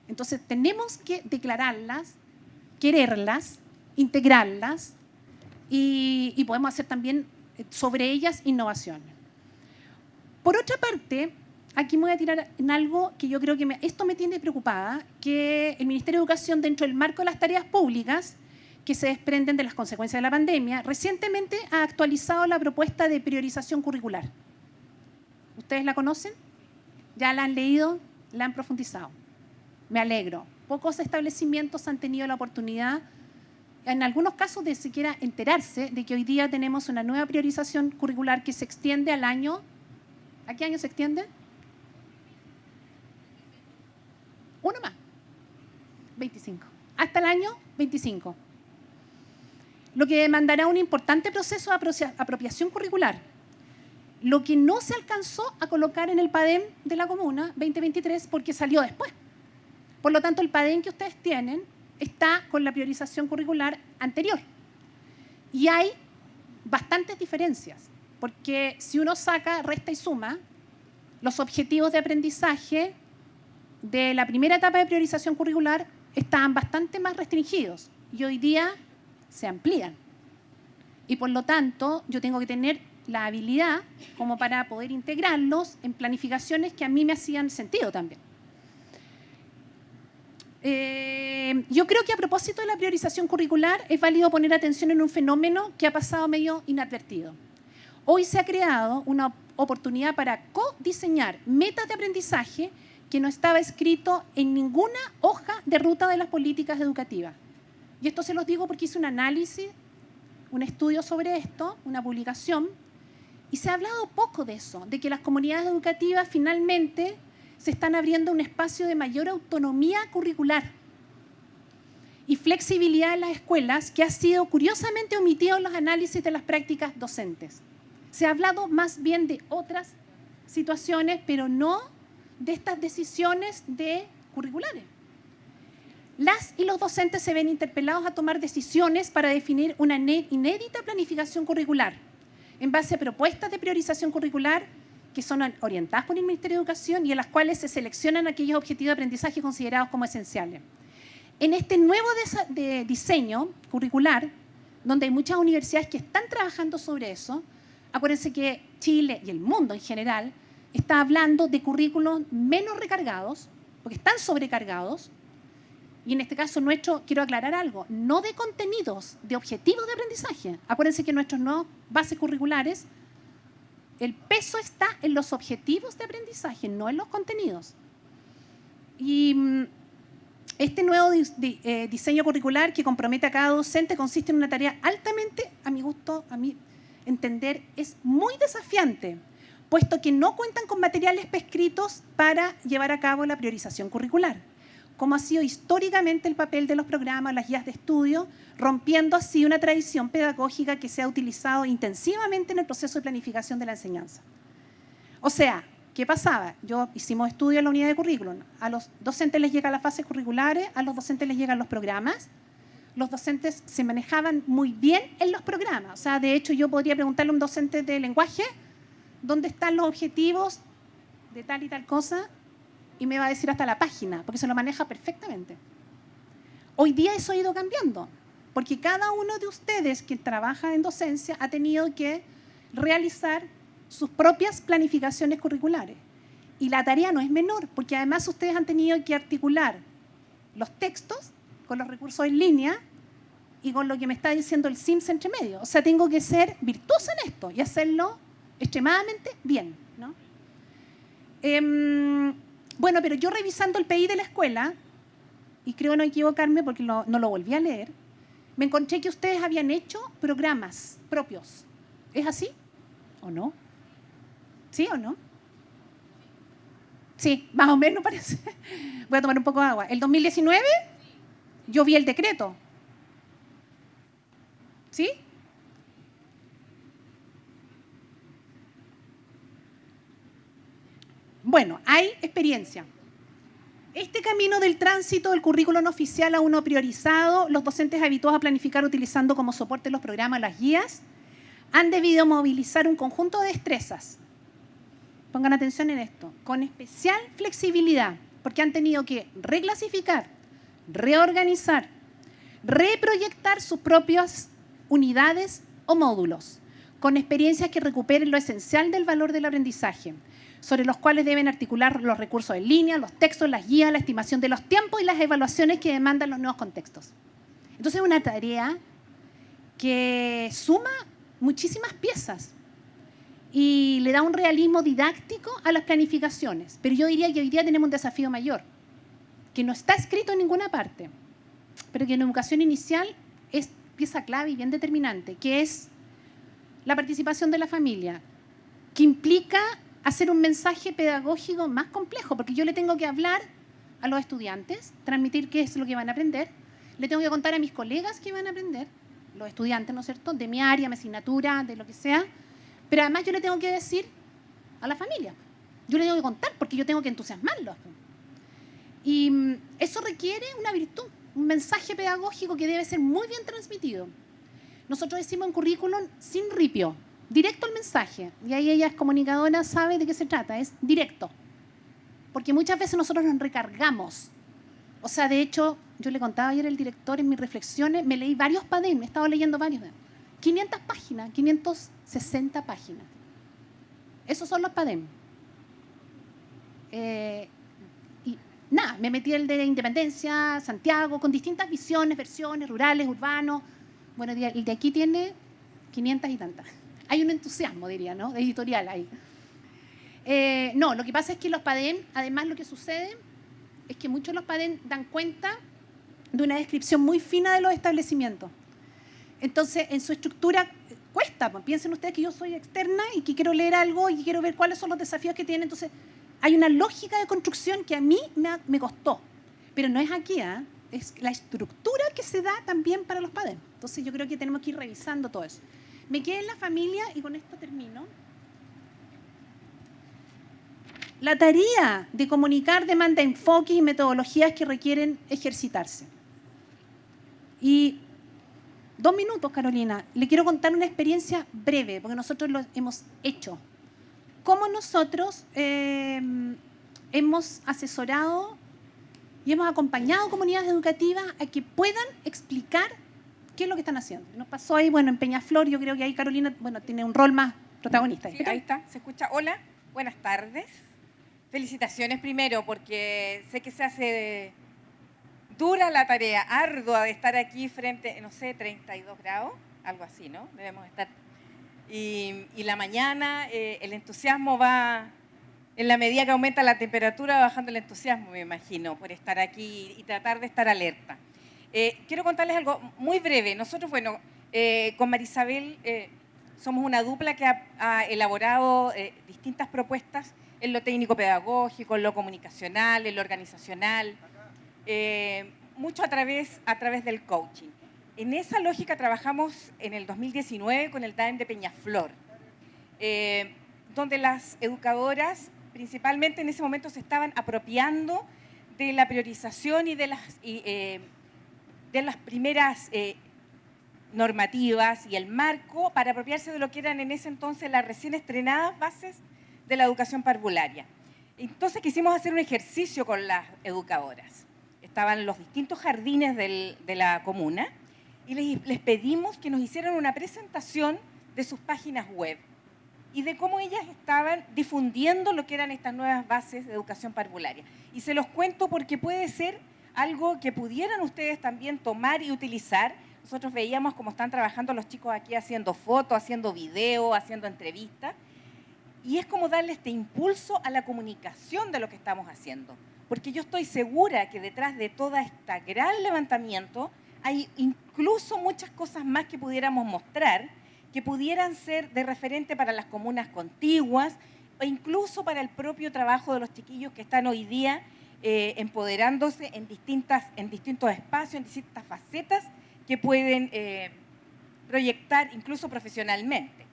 Entonces tenemos que declararlas, quererlas, integrarlas, y podemos hacer también sobre ellas innovación. Por otra parte, aquí me voy a tirar en algo que yo creo que esto me tiene preocupada, que el Ministerio de Educación, dentro del marco de las tareas públicas que se desprenden de las consecuencias de la pandemia, recientemente ha actualizado la propuesta de priorización curricular. ¿Ustedes la conocen? ¿Ya la han leído? ¿La han profundizado? Me alegro. Pocos establecimientos han tenido la oportunidad, en algunos casos, de siquiera enterarse de que hoy día tenemos una nueva priorización curricular que se extiende al año. ¿A qué año se extiende? Uno más. 25. Hasta el año 25. Lo que demandará un importante proceso de apropiación curricular. Lo que no se alcanzó a colocar en el PADEM de la comuna 2023 porque salió después. Por lo tanto, el PADEM que ustedes tienen está con la priorización curricular anterior. Y hay bastantes diferencias, porque si uno saca, resta y suma, los objetivos de aprendizaje de la primera etapa de priorización curricular estaban bastante más restringidos y hoy día se amplían. Y por lo tanto, yo tengo que tener la habilidad como para poder integrarlos en planificaciones que a mí me hacían sentido también. Yo creo que a propósito de la priorización curricular es válido poner atención en un fenómeno que ha pasado medio inadvertido. Hoy se ha creado una oportunidad para codiseñar metas de aprendizaje que no estaba escrito en ninguna hoja de ruta de las políticas educativas. Y esto se los digo porque hice un análisis un estudio sobre esto, una publicación, y se ha hablado poco de eso, de que las comunidades educativas finalmente se están abriendo un espacio de mayor autonomía curricular y flexibilidad en las escuelas, que ha sido curiosamente omitido en los análisis de las prácticas docentes. Se ha hablado más bien de otras situaciones, pero no de estas decisiones curriculares. Las y los docentes se ven interpelados a tomar decisiones para definir una inédita planificación curricular en base a propuestas de priorización curricular que son orientadas por el Ministerio de Educación y en las cuales se seleccionan aquellos objetivos de aprendizaje considerados como esenciales. En este nuevo diseño curricular, donde hay muchas universidades que están trabajando sobre eso, acuérdense que Chile y el mundo en general está hablando de currículos menos recargados, porque están sobrecargados, y en este caso nuestro, quiero aclarar algo, no de contenidos, de objetivos de aprendizaje. Acuérdense que nuestros nuevos bases curriculares, el peso está en los objetivos de aprendizaje, no en los contenidos. Y este nuevo diseño curricular que compromete a cada docente consiste en una tarea altamente, a mi gusto, a mi entender, es muy desafiante, puesto que no cuentan con materiales prescritos para llevar a cabo la priorización curricular, como ha sido históricamente el papel de los programas, las guías de estudio, rompiendo así una tradición pedagógica que se ha utilizado intensivamente en el proceso de planificación de la enseñanza. O sea, ¿qué pasaba? Hicimos estudios en la unidad de currículum. A los docentes les llegan las fases curriculares, a los docentes les llegan los programas. Los docentes se manejaban muy bien en los programas. O sea, de hecho, yo podría preguntarle a un docente de lenguaje dónde están los objetivos de tal y tal cosa, y me va a decir hasta la página, porque se lo maneja perfectamente. Hoy día eso ha ido cambiando, porque cada uno de ustedes que trabaja en docencia ha tenido que realizar sus propias planificaciones curriculares. Y la tarea no es menor, porque además ustedes han tenido que articular los textos con los recursos en línea y con lo que me está diciendo el SIMS entre medio. O sea, tengo que ser virtuosa en esto y hacerlo extremadamente bien, ¿no? Bueno, pero yo revisando el PI de la escuela, y creo no equivocarme porque no lo volví a leer, me encontré que ustedes habían hecho programas propios. ¿Es así o no? ¿Sí o no? Sí, más o menos parece. Voy a tomar un poco de agua. ¿El 2019? Yo vi el decreto. ¿Sí? Bueno, hay experiencia. Este camino del tránsito del currículo no oficial a uno priorizado, los docentes habituados a planificar utilizando como soporte los programas, las guías, han debido movilizar un conjunto de destrezas. Pongan atención en esto, con especial flexibilidad, porque han tenido que reclasificar, reorganizar, reproyectar sus propias unidades o módulos, con experiencias que recuperen lo esencial del valor del aprendizaje, sobre los cuales deben articular los recursos en línea, los textos, las guías, la estimación de los tiempos y las evaluaciones que demandan los nuevos contextos. Entonces es una tarea que suma muchísimas piezas y le da un realismo didáctico a las planificaciones. Pero yo diría que hoy día tenemos un desafío mayor, que no está escrito en ninguna parte, pero que en educación inicial es pieza clave y bien determinante, que es la participación de la familia, que implica hacer un mensaje pedagógico más complejo, porque yo le tengo que hablar a los estudiantes, transmitir qué es lo que van a aprender, le tengo que contar a mis colegas qué van a aprender, los estudiantes, ¿no es cierto?, de mi área, mi asignatura, de lo que sea, pero además yo le tengo que decir a la familia, yo le tengo que contar porque yo tengo que entusiasmarlos. Y eso requiere una virtud, un mensaje pedagógico que debe ser muy bien transmitido. Nosotros decimos en currículum sin ripio, directo al mensaje, y ahí ella es comunicadora, sabe de qué se trata, es directo, porque muchas veces nosotros nos recargamos. O sea, de hecho, yo le contaba ayer al director en mis reflexiones, me leí varios PADEM, me he estado leyendo varios, 500 páginas, 560 páginas. Esos son los PADEM. Y nada, me metí el de Independencia, Santiago, con distintas visiones, versiones, rurales, urbanos. Bueno, el de aquí tiene 500 y tantas. Hay un entusiasmo, diría, ¿no?, de editorial ahí. No, lo que pasa es que los PADEM, además lo que sucede es que muchos de los PADEM dan cuenta de una descripción muy fina de los establecimientos. Entonces, en su estructura cuesta. Pues, piensen ustedes que yo soy externa y que quiero leer algo y quiero ver cuáles son los desafíos que tiene. Entonces, hay una lógica de construcción que a mí me costó. Pero no es aquí, ¿eh? Es la estructura que se da también para los padres. Entonces, yo creo que tenemos que ir revisando todo eso. Me quedé en la familia y con esto termino. La tarea de comunicar demanda enfoques y metodologías que requieren ejercitarse. Y 2 minutos, Carolina. Le quiero contar una experiencia breve, porque nosotros lo hemos hecho. Cómo nosotros hemos asesorado y hemos acompañado comunidades educativas a que puedan explicar qué es lo que están haciendo. Nos pasó ahí, bueno, en Peñaflor, yo creo que ahí Carolina, bueno, tiene un rol más protagonista. Sí, ahí está, se escucha. Hola, buenas tardes. Felicitaciones primero, porque sé que se hace dura la tarea, ardua de estar aquí frente, no sé, 32 grados, algo así, ¿no? Debemos estar. Y la mañana, el entusiasmo va, en la medida que aumenta la temperatura, bajando el entusiasmo, me imagino, por estar aquí y tratar de estar alerta. Quiero contarles algo muy breve. Nosotros, bueno, con Marisabel somos una dupla que ha elaborado distintas propuestas en lo técnico-pedagógico, en lo comunicacional, en lo organizacional, mucho a través del coaching. En esa lógica trabajamos en el 2019 con el DAEM de Peñaflor, donde las educadoras principalmente en ese momento se estaban apropiando de la priorización y de las primeras normativas y el marco para apropiarse de lo que eran en ese entonces las recién estrenadas bases de la educación parvularia. Entonces quisimos hacer un ejercicio con las educadoras. Estaban los distintos jardines de la comuna y les pedimos que nos hicieran una presentación de sus páginas web y de cómo ellas estaban difundiendo lo que eran estas nuevas bases de educación parvularia. Y se los cuento porque puede ser algo que pudieran ustedes también tomar y utilizar. Nosotros veíamos cómo están trabajando los chicos aquí haciendo fotos, haciendo video, haciendo entrevistas. Y es como darle este impulso a la comunicación de lo que estamos haciendo. Porque yo estoy segura que detrás de todo este gran levantamiento hay incluso muchas cosas más que pudiéramos mostrar, que pudieran ser de referente para las comunas contiguas o incluso para el propio trabajo de los chiquillos que están hoy día empoderándose en distintos espacios, en distintas facetas que pueden proyectar incluso profesionalmente.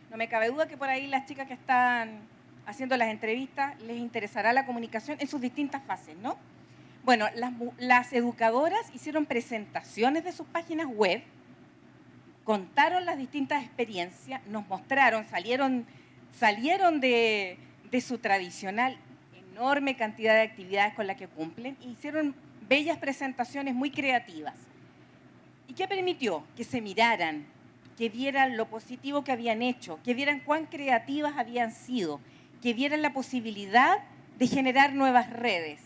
No me cabe duda que por ahí las chicas que están haciendo las entrevistas les interesará la comunicación en sus distintas fases, ¿no? Bueno, las educadoras hicieron presentaciones de sus páginas web, contaron las distintas experiencias, nos mostraron, salieron de su tradicional enorme cantidad de actividades con las que cumplen e hicieron bellas presentaciones muy creativas. ¿Y qué permitió? Que se miraran, que vieran lo positivo que habían hecho, que vieran cuán creativas habían sido, que vieran la posibilidad de generar nuevas redes,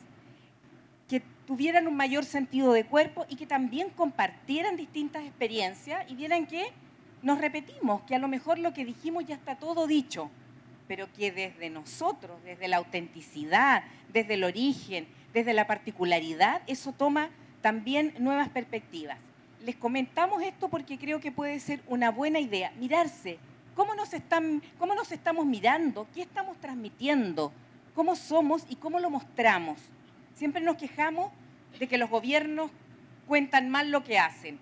que tuvieran un mayor sentido de cuerpo y que también compartieran distintas experiencias y vieran que nos repetimos, que a lo mejor lo que dijimos ya está todo dicho, pero que desde nosotros, desde la autenticidad, desde el origen, desde la particularidad, eso toma también nuevas perspectivas. Les comentamos esto porque creo que puede ser una buena idea, mirarse, cómo nos estamos mirando, qué estamos transmitiendo, cómo somos y cómo lo mostramos. Siempre nos quejamos de que los gobiernos cuentan mal lo que hacen.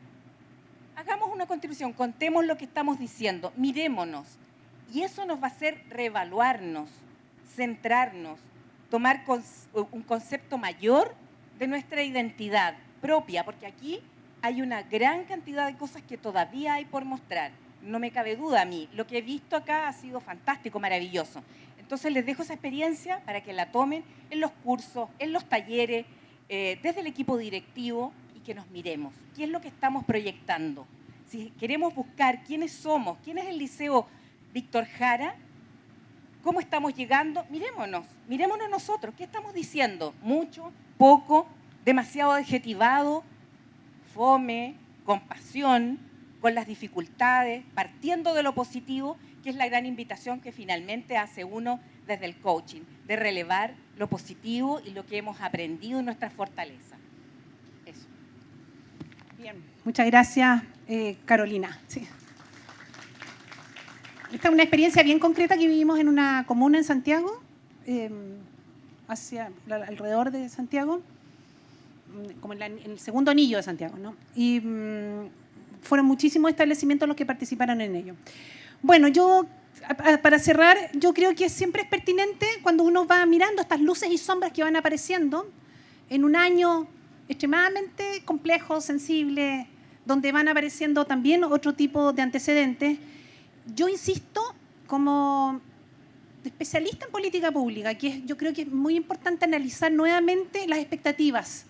Hagamos una contribución, contemos lo que estamos diciendo, mirémonos. Y eso nos va a hacer reevaluarnos, centrarnos, tomar un concepto mayor de nuestra identidad propia, porque aquí hay una gran cantidad de cosas que todavía hay por mostrar. No me cabe duda a mí. Lo que he visto acá ha sido fantástico, maravilloso. Entonces les dejo esa experiencia para que la tomen en los cursos, en los talleres, desde el equipo directivo y que nos miremos. ¿Qué es lo que estamos proyectando? Si queremos buscar quiénes somos, quién es el Liceo Víctor Jara, cómo estamos llegando, mirémonos nosotros. ¿Qué estamos diciendo? Mucho, poco, demasiado adjetivado, fome, compasión, con las dificultades, partiendo de lo positivo, que es la gran invitación que finalmente hace uno desde el coaching, de relevar lo positivo y lo que hemos aprendido en nuestra fortaleza. Eso. Bien, muchas gracias. Carolina. Sí. Esta es una experiencia bien concreta que vivimos en una comuna en Santiago, alrededor de Santiago, como en el segundo anillo de Santiago, ¿no? Y fueron muchísimos establecimientos los que participaron en ello. Bueno, para cerrar, yo creo que siempre es pertinente cuando uno va mirando estas luces y sombras que van apareciendo en un año extremadamente complejo, sensible, donde van apareciendo también otro tipo de antecedentes. Yo insisto, como especialista en política pública, yo creo que es muy importante analizar nuevamente las expectativas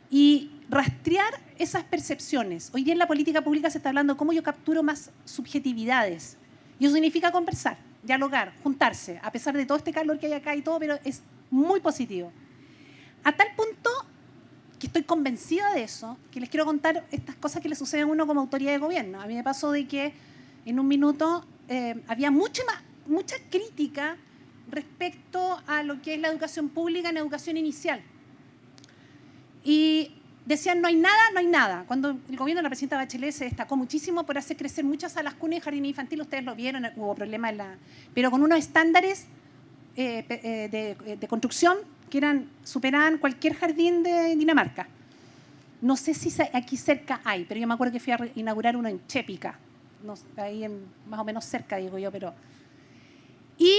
y rastrear esas percepciones. Hoy día en la política pública se está hablando de cómo yo capturo más subjetividades. Y eso significa conversar, dialogar, juntarse, a pesar de todo este calor que hay acá y todo, pero es muy positivo. A tal punto que estoy convencida de eso, que les quiero contar estas cosas que le suceden a uno como autoridad de gobierno. A mí me pasó de que en un minuto había mucha crítica respecto a lo que es la educación pública en educación inicial. Y decían, no hay nada. Cuando el gobierno de la presidenta Bachelet se destacó muchísimo por hacer crecer muchas salas cunas y jardines infantiles, ustedes lo vieron, hubo problemas pero con unos estándares de construcción que superaban cualquier jardín de Dinamarca. No sé si aquí cerca hay, pero yo me acuerdo que fui a inaugurar uno en Chépica, ahí más o menos cerca, digo yo, pero... Y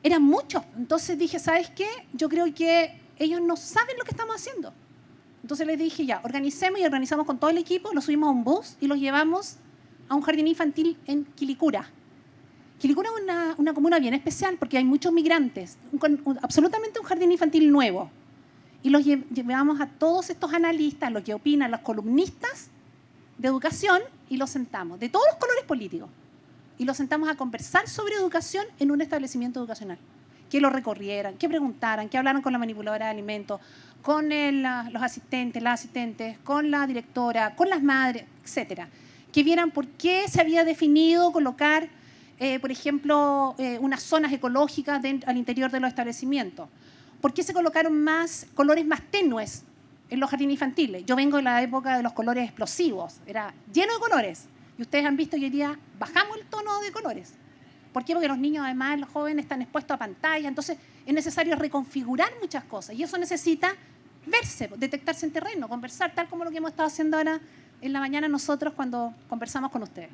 eran muchos. Entonces dije, ¿sabes qué? Yo creo que ellos no saben lo que estamos haciendo. Entonces les dije, ya, organizamos con todo el equipo, los subimos a un bus y los llevamos a un jardín infantil en Quilicura. Quilicura es una comuna bien especial porque hay muchos migrantes, absolutamente un jardín infantil nuevo. Y los llevamos a todos estos analistas, los que opinan, los columnistas de educación, y los sentamos, de todos los colores políticos, y los sentamos a conversar sobre educación en un establecimiento educacional. Que lo recorrieran, que preguntaran, que hablaran con la manipuladora de alimentos, con los asistentes, las asistentes, con la directora, con las madres, etcétera. Que vieran por qué se había definido colocar, por ejemplo, unas zonas ecológicas al interior de los establecimientos. ¿Por qué se colocaron colores más tenues en los jardines infantiles? Yo vengo de la época de los colores explosivos, era lleno de colores. Y ustedes han visto que hoy día bajamos el tono de colores. ¿Por qué? Porque los niños, además, los jóvenes están expuestos a pantalla. Entonces, es necesario reconfigurar muchas cosas. Y eso necesita verse, detectarse en terreno, conversar, tal como lo que hemos estado haciendo ahora en la mañana nosotros cuando conversamos con ustedes.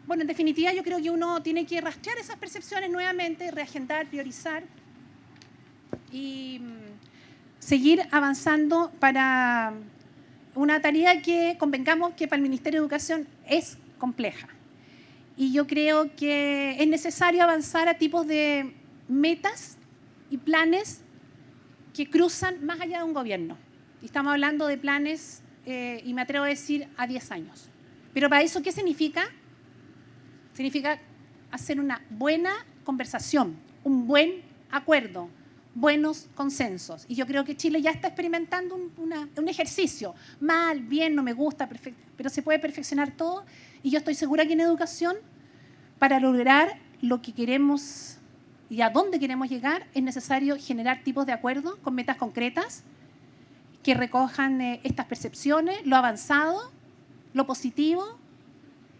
Bueno, en definitiva, yo creo que uno tiene que rastrear esas percepciones nuevamente, reagendar, priorizar y seguir avanzando para una tarea que convengamos que para el Ministerio de Educación es compleja. Y yo creo que es necesario avanzar a tipos de metas y planes que cruzan más allá de un gobierno. Y estamos hablando de planes, y me atrevo a decir, a 10 años. Pero para eso, ¿qué significa? Significa hacer una buena conversación, un buen acuerdo, buenos consensos. Y yo creo que Chile ya está experimentando un ejercicio. Mal, bien, no me gusta, pero se puede perfeccionar todo. Y yo estoy segura que en educación, para lograr lo que queremos y a dónde queremos llegar, es necesario generar tipos de acuerdos con metas concretas que recojan estas percepciones, lo avanzado, lo positivo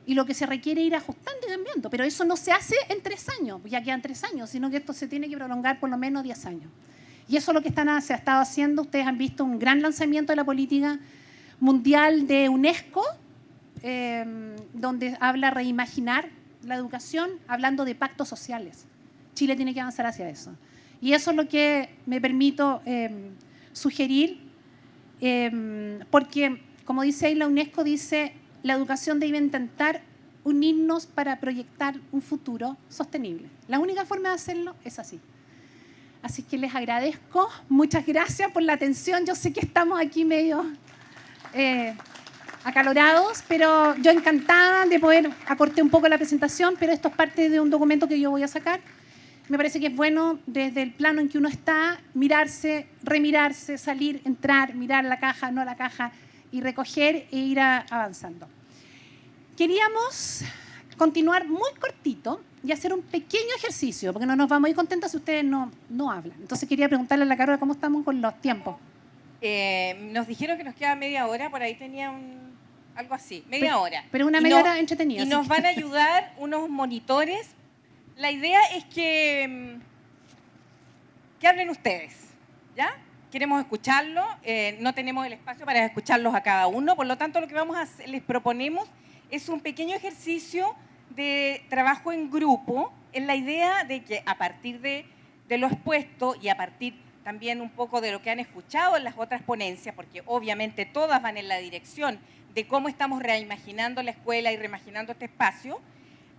y lo que se requiere ir ajustando y cambiando. Pero eso no se hace en 3 años, ya quedan 3 años, sino que esto se tiene que prolongar por lo menos 10 años. Y eso es lo que se ha estado haciendo. Ustedes han visto un gran lanzamiento de la política mundial de UNESCO, donde habla reimaginar la educación, hablando de pactos sociales. Chile tiene que avanzar hacia eso. Y eso es lo que me permito sugerir, porque, como dice ahí la UNESCO, dice, la educación debe intentar unirnos para proyectar un futuro sostenible. La única forma de hacerlo es así. Así que les agradezco. Muchas gracias por la atención. Yo sé que estamos aquí medio acalorados, pero yo encantada de poder acortar un poco la presentación, pero esto es parte de un documento que yo voy a sacar. Me parece que es bueno, desde el plano en que uno está, mirarse, remirarse, salir, entrar, mirar la caja, no la caja, y recoger e ir avanzando. Queríamos continuar muy cortito y hacer un pequeño ejercicio, porque no nos vamos a ir contentos si ustedes no hablan. Entonces quería preguntarle a la Carola cómo estamos con los tiempos. Nos dijeron que nos queda media hora, por ahí tenía algo así, media hora. Pero una media hora entretenida. Y nos van a ayudar unos monitores. La idea es que hablen ustedes, ¿ya? Queremos escucharlo, no tenemos el espacio para escucharlos a cada uno, por lo tanto lo que vamos a hacer, les proponemos es un pequeño ejercicio de trabajo en grupo, en la idea de que a partir de lo expuesto y a partir también un poco de lo que han escuchado en las otras ponencias, porque obviamente todas van en la dirección de cómo estamos reimaginando la escuela y reimaginando este espacio,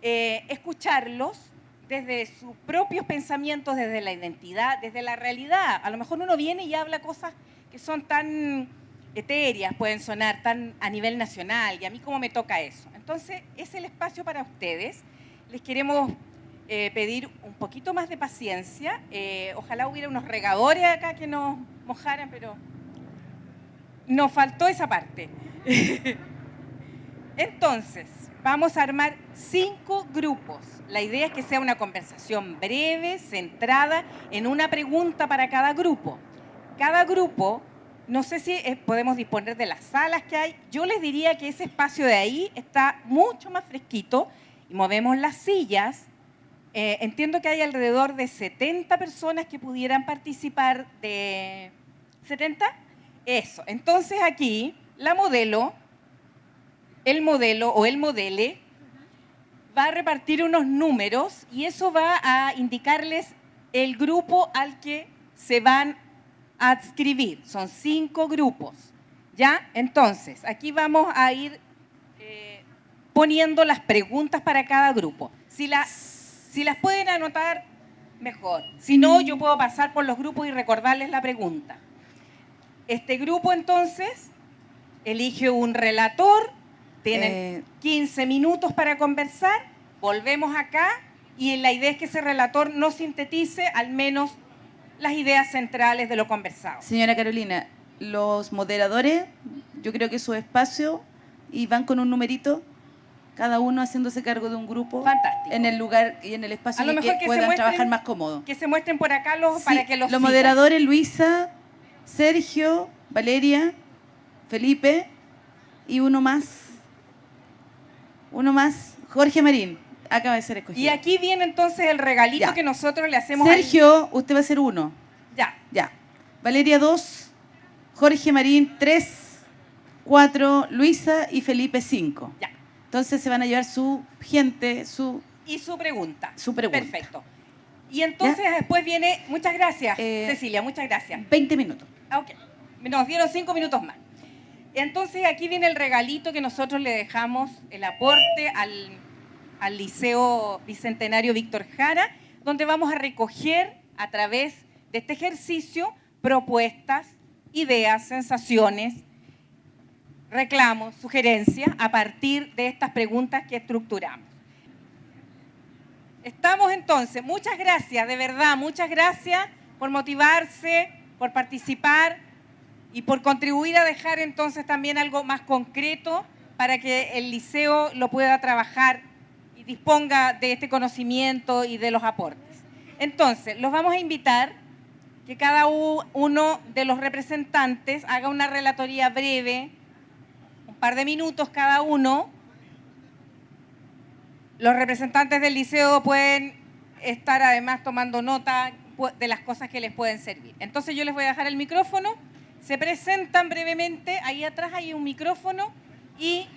escucharlos desde sus propios pensamientos, desde la identidad, desde la realidad. A lo mejor uno viene y habla cosas que son tan etéreas, pueden sonar tan a nivel nacional, y a mí cómo me toca eso. Entonces, es el espacio para ustedes. Les queremos pedir un poquito más de paciencia. Ojalá hubiera unos regadores acá que nos mojaran, pero nos faltó esa parte. Entonces, vamos a armar 5 grupos. La idea es que sea una conversación breve, centrada en una pregunta para cada grupo. Cada grupo, no sé si podemos disponer de las salas que hay. Yo les diría que ese espacio de ahí está mucho más fresquito y movemos las sillas. Entiendo que hay alrededor de 70 personas que pudieran participar de... ¿70? Eso. Entonces aquí la modelo, el modelo o el modele va a repartir unos números y eso va a indicarles el grupo al que se van a adscribir. Son 5 grupos, ¿ya? Entonces, aquí vamos a ir poniendo las preguntas para cada grupo. Si las pueden anotar, mejor. Si no, yo puedo pasar por los grupos y recordarles la pregunta. Este grupo, entonces, elige un relator. Tienen 15 minutos para conversar, volvemos acá y la idea es que ese relator nos sintetice al menos las ideas centrales de lo conversado. Señora Carolina, los moderadores, yo creo que es su espacio y van con un numerito, cada uno haciéndose cargo de un grupo. Fantástico. En el lugar y en el espacio en que puedan trabajar más cómodo. Que se muestren por acá para que los sigan. Moderadores, Luisa, Sergio, Valeria, Felipe y uno más, Jorge Marín, acaba de ser escogido. Y aquí viene entonces el regalito que nosotros le hacemos. Sergio, usted va a ser 1. Ya. Valeria 2, Jorge Marín 3, 4, Luisa y Felipe 5. Ya. Entonces se van a llevar su gente, y su pregunta. Su pregunta. Perfecto. Y entonces después viene, muchas gracias, Cecilia, muchas gracias. 20 minutos. Ok, nos dieron 5 minutos más. Entonces aquí viene el regalito que nosotros le dejamos, el aporte al Liceo Bicentenario Víctor Jara, donde vamos a recoger a través de este ejercicio propuestas, ideas, sensaciones, reclamos, sugerencias a partir de estas preguntas que estructuramos. Estamos entonces, muchas gracias, de verdad, muchas gracias por motivarse, por participar y por contribuir a dejar entonces también algo más concreto para que el liceo lo pueda trabajar y disponga de este conocimiento y de los aportes. Entonces, los vamos a invitar que cada uno de los representantes haga una relatoría breve, un par de minutos cada uno. Los representantes del liceo pueden estar además tomando nota de las cosas que les pueden servir. Entonces yo les voy a dejar el micrófono, se presentan brevemente, ahí atrás hay un micrófono y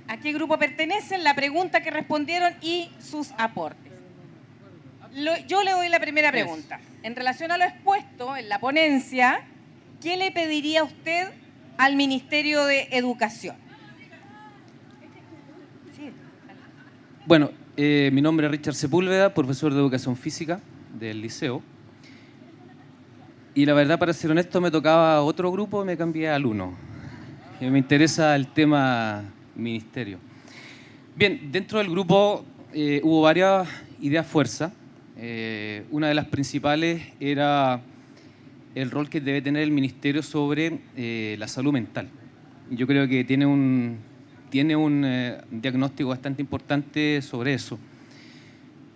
a qué grupo pertenecen, la pregunta que respondieron y sus aportes. Yo le doy la primera pregunta. En relación a lo expuesto en la ponencia, ¿qué le pediría usted al Ministerio de Educación? Bueno, mi nombre es Richard Sepúlveda, profesor de Educación Física del liceo. Y la verdad, para ser honesto, me tocaba otro grupo y me cambié al 1. Me interesa el tema ministerio. Bien, dentro del grupo hubo varias ideas fuerza. Una de las principales era el rol que debe tener el ministerio sobre la salud mental. Yo creo que tiene un diagnóstico bastante importante sobre eso.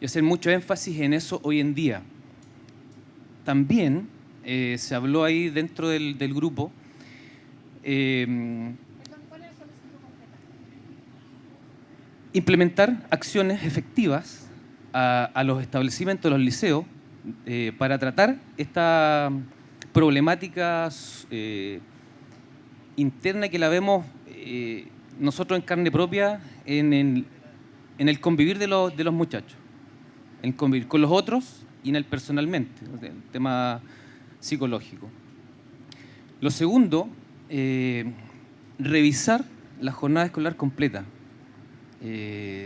Y hacer mucho énfasis en eso hoy en día. También se habló ahí dentro del grupo implementar acciones efectivas a los establecimientos, a los liceos, para tratar esta problemática interna que la vemos nosotros en carne propia en el convivir de los muchachos, en convivir con los otros y en el personalmente, el tema psicológico. Lo segundo, revisar la jornada escolar completa.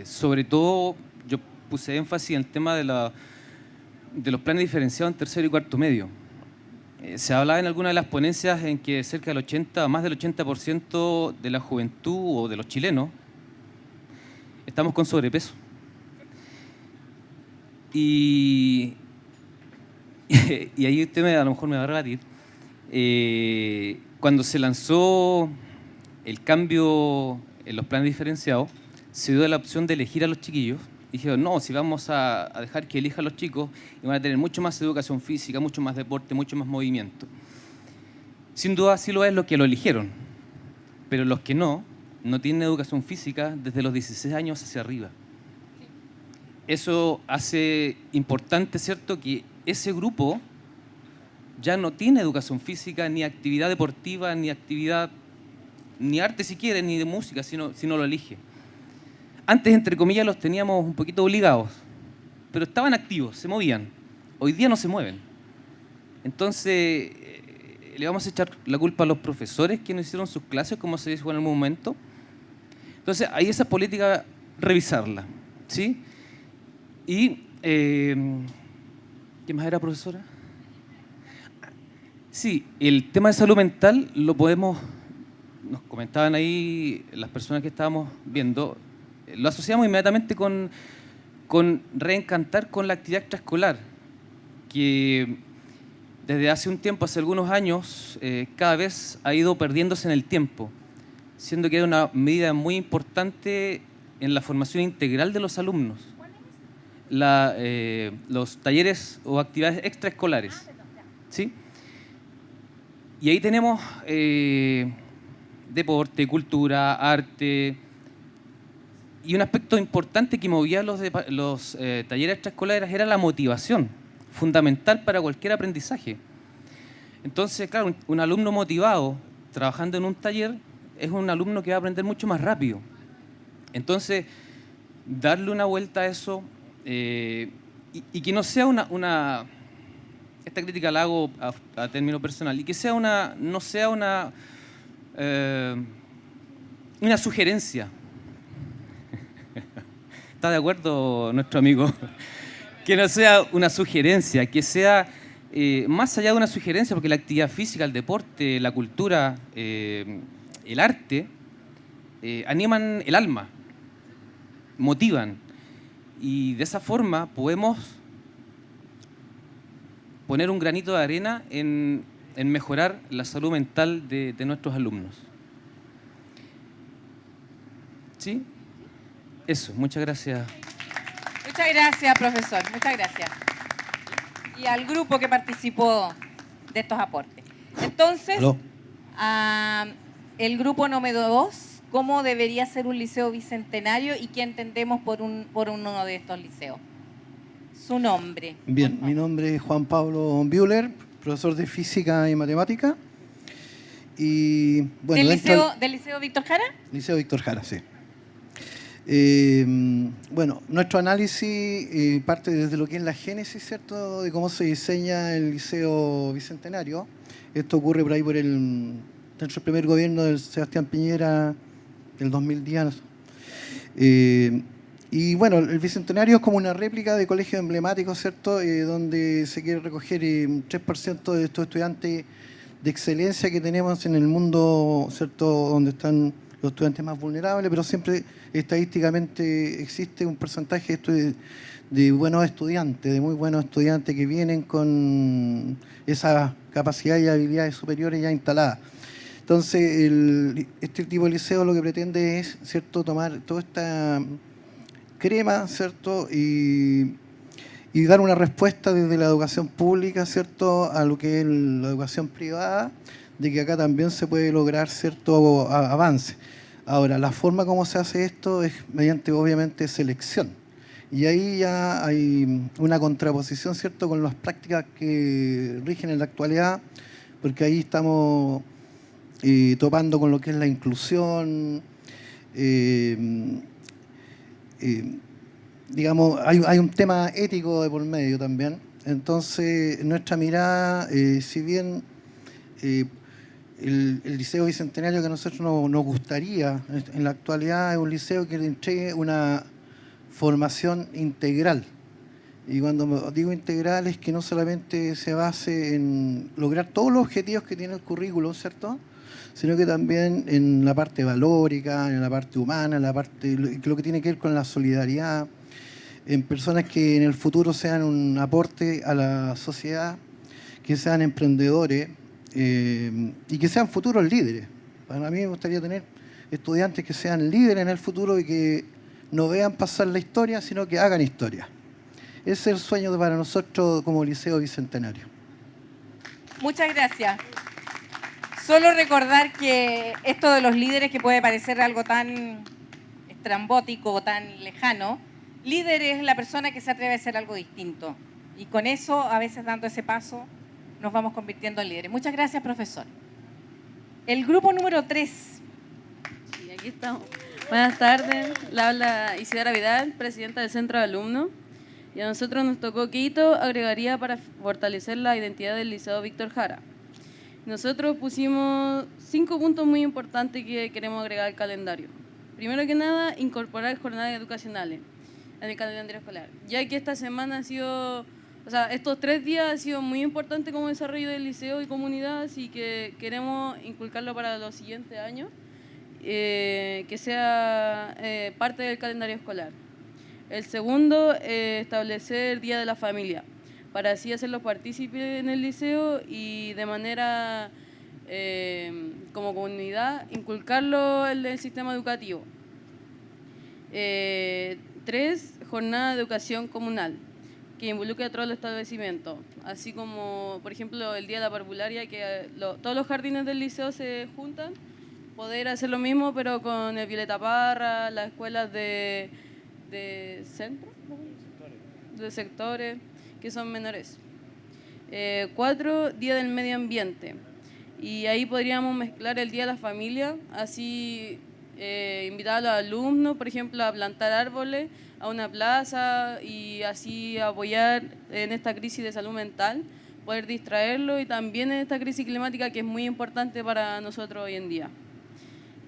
Sobre todo, yo puse énfasis en el tema de los planes diferenciados en tercero y cuarto medio. Se hablaba en algunas de las ponencias en que cerca del 80, más del 80% de la juventud o de los chilenos estamos con sobrepeso. Y ahí usted a lo mejor me va a rebatir. Cuando se lanzó el cambio en los planes diferenciados, se dio la opción de elegir a los chiquillos. Y dijeron, no, si vamos a dejar que elijan los chicos, y van a tener mucho más educación física, mucho más deporte, mucho más movimiento. Sin duda sí lo es los que lo eligieron, pero los que no tienen educación física desde los 16 años hacia arriba. Eso hace importante, ¿cierto?, que ese grupo ya no tiene educación física, ni actividad deportiva, ni actividad, ni arte si quiere, ni de música, si no lo elige. Antes, entre comillas, los teníamos un poquito obligados, pero estaban activos, se movían. Hoy día no se mueven. Entonces, le vamos a echar la culpa a los profesores que no hicieron sus clases, como se dijo en algún momento. Entonces, ahí esa política, revisarla, ¿sí? Y, ¿qué más era, profesora? Sí, el tema de salud mental lo podemos, nos comentaban ahí las personas que estábamos viendo, lo asociamos inmediatamente con reencantar con la actividad extraescolar, que desde hace un tiempo, hace algunos años, cada vez ha ido perdiéndose en el tiempo, siendo que era una medida muy importante en la formación integral de los alumnos. Los talleres o actividades extraescolares, ¿sí? Y ahí tenemos deporte, cultura, arte. Y un aspecto importante que movía los talleres extraescolares era la motivación, fundamental para cualquier aprendizaje. Entonces, claro, un alumno motivado trabajando en un taller es un alumno que va a aprender mucho más rápido. Entonces, darle una vuelta a eso y que no sea esta crítica la hago a término personal, y que no sea una sugerencia. ¿Está de acuerdo nuestro amigo? Que no sea una sugerencia, que sea más allá de una sugerencia, porque la actividad física, el deporte, la cultura, el arte, animan el alma, motivan. Y de esa forma podemos poner un granito de arena en mejorar la salud mental de nuestros alumnos. ¿Sí? Eso, muchas gracias. Muchas gracias, profesor, muchas gracias. Y al grupo que participó de estos aportes. Entonces, el grupo número 2, ¿cómo debería ser un liceo bicentenario y qué entendemos por uno de estos liceos? Su nombre. Bien, mi nombre es Juan Pablo Bühler, profesor de física y matemática. Y, bueno, ¿Del liceo Víctor Jara? Liceo Víctor Jara, sí. Bueno, nuestro análisis parte desde lo que es la génesis, ¿cierto?, de cómo se diseña el Liceo Bicentenario. Esto ocurre por ahí dentro del primer gobierno del Sebastián Piñera, del 2010. Y bueno, el Bicentenario es como una réplica de colegio emblemático, ¿cierto?, donde se quiere recoger 3% de estos estudiantes de excelencia que tenemos en el mundo, ¿cierto?, donde están los estudiantes más vulnerables, pero siempre estadísticamente existe un porcentaje de buenos estudiantes, de muy buenos estudiantes que vienen con esas capacidades y habilidades superiores ya instaladas. Entonces, este tipo de liceo lo que pretende es, ¿cierto?, tomar toda esta crema, ¿cierto?, y dar una respuesta desde la educación pública, ¿cierto?, a lo que es la educación privada, de que acá también se puede lograr cierto avance. Ahora, la forma como se hace esto es mediante, obviamente, selección. Y ahí ya hay una contraposición, ¿cierto?, con las prácticas que rigen en la actualidad, porque ahí estamos topando con lo que es la inclusión. Digamos, hay un tema ético de por medio también. Entonces, nuestra mirada, si bien el Liceo Bicentenario que a nosotros nos gustaría en la actualidad es un liceo que le entregue una formación integral. Y cuando digo integral es que no solamente se base en lograr todos los objetivos que tiene el currículo, ¿cierto?, sino que también en la parte valórica, en la parte humana, en la parte, lo que tiene que ver con la solidaridad, en personas que en el futuro sean un aporte a la sociedad, que sean emprendedores y que sean futuros líderes. Para mí me gustaría tener estudiantes que sean líderes en el futuro y que no vean pasar la historia, sino que hagan historia. Ese es el sueño para nosotros como Liceo Bicentenario. Muchas gracias. Solo recordar que esto de los líderes, que puede parecer algo tan estrambótico o tan lejano, líder es la persona que se atreve a hacer algo distinto. Y con eso, a veces dando ese paso, nos vamos convirtiendo en líderes. Muchas gracias, profesor. El grupo número 3. Sí, aquí estamos. Buenas tardes. La habla Isidora Vidal, presidenta del Centro de Alumnos. Y a nosotros nos tocó Quito, agregaría para fortalecer la identidad del Liceo Víctor Jara. Nosotros pusimos 5 puntos muy importantes que queremos agregar al calendario. Primero que nada, incorporar jornadas educacionales en el calendario escolar, ya que esta semana ha sido, estos 3 días ha sido muy importante como desarrollo del liceo y comunidad, así que queremos inculcarlo para los siguientes años, que sea parte del calendario escolar. El segundo, establecer Día de la Familia, para así hacerlos partícipes en el liceo y de manera, como comunidad, inculcarlo en el sistema educativo. 3, jornada de educación comunal, que involucre a todos los establecimientos, así como, por ejemplo, el día de la parvularia, que todos los jardines del liceo se juntan, poder hacer lo mismo, pero con el Violeta Parra, las escuelas de centro, de sectores, que son menores. 4, Día del Medio Ambiente. Y ahí podríamos mezclar el Día de la Familia, así invitar a los alumnos, por ejemplo, a plantar árboles a una plaza y así apoyar en esta crisis de salud mental, poder distraerlo y también en esta crisis climática que es muy importante para nosotros hoy en día.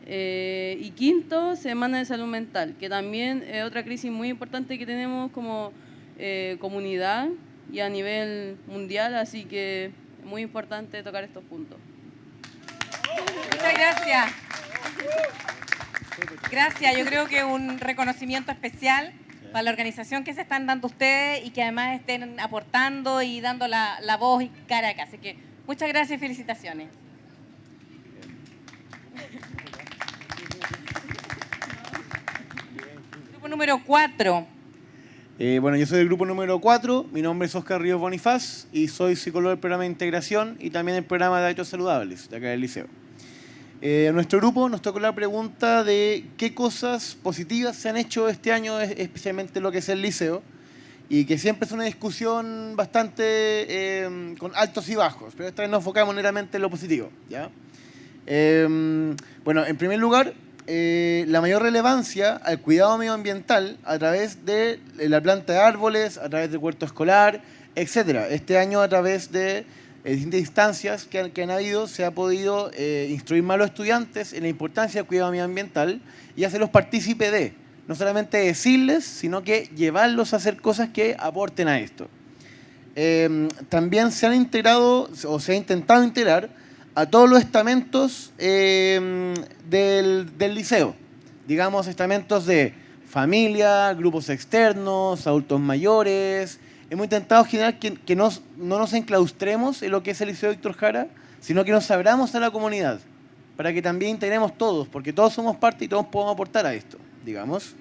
Y 5, Semana de Salud Mental, que también es otra crisis muy importante que tenemos como comunidad y a nivel mundial, así que es muy importante tocar estos puntos. Muchas gracias. Gracias, yo creo que un reconocimiento especial para la organización que se están dando ustedes y que además estén aportando y dando la voz y cara acá. Así que muchas gracias y felicitaciones. Grupo número 4. Bueno, yo soy del grupo número 4, mi nombre es Oscar Ríos Bonifaz y soy psicólogo del programa de integración y también del programa de hábitos saludables de acá del liceo. A nuestro grupo nos tocó la pregunta de qué cosas positivas se han hecho este año, especialmente lo que es el liceo, y que siempre es una discusión bastante con altos y bajos, pero esta vez nos enfocamos netamente en lo positivo, ¿ya? Bueno, en primer lugar, la mayor relevancia al cuidado medioambiental a través de la planta de árboles, a través del huerto escolar, etc. Este año, a través de distintas instancias que han habido, se ha podido instruir más a los estudiantes en la importancia del cuidado medioambiental y hacerlos partícipes de, no solamente decirles, sino que llevarlos a hacer cosas que aporten a esto. También se han integrado, o se ha intentado integrar, a todos los estamentos del liceo. Digamos, estamentos de familia, grupos externos, adultos mayores. Hemos intentado generar que no nos enclaustremos en lo que es el Liceo Víctor Jara, sino que nos abramos a la comunidad, para que también integremos todos, porque todos somos parte y todos podemos aportar a esto, digamos.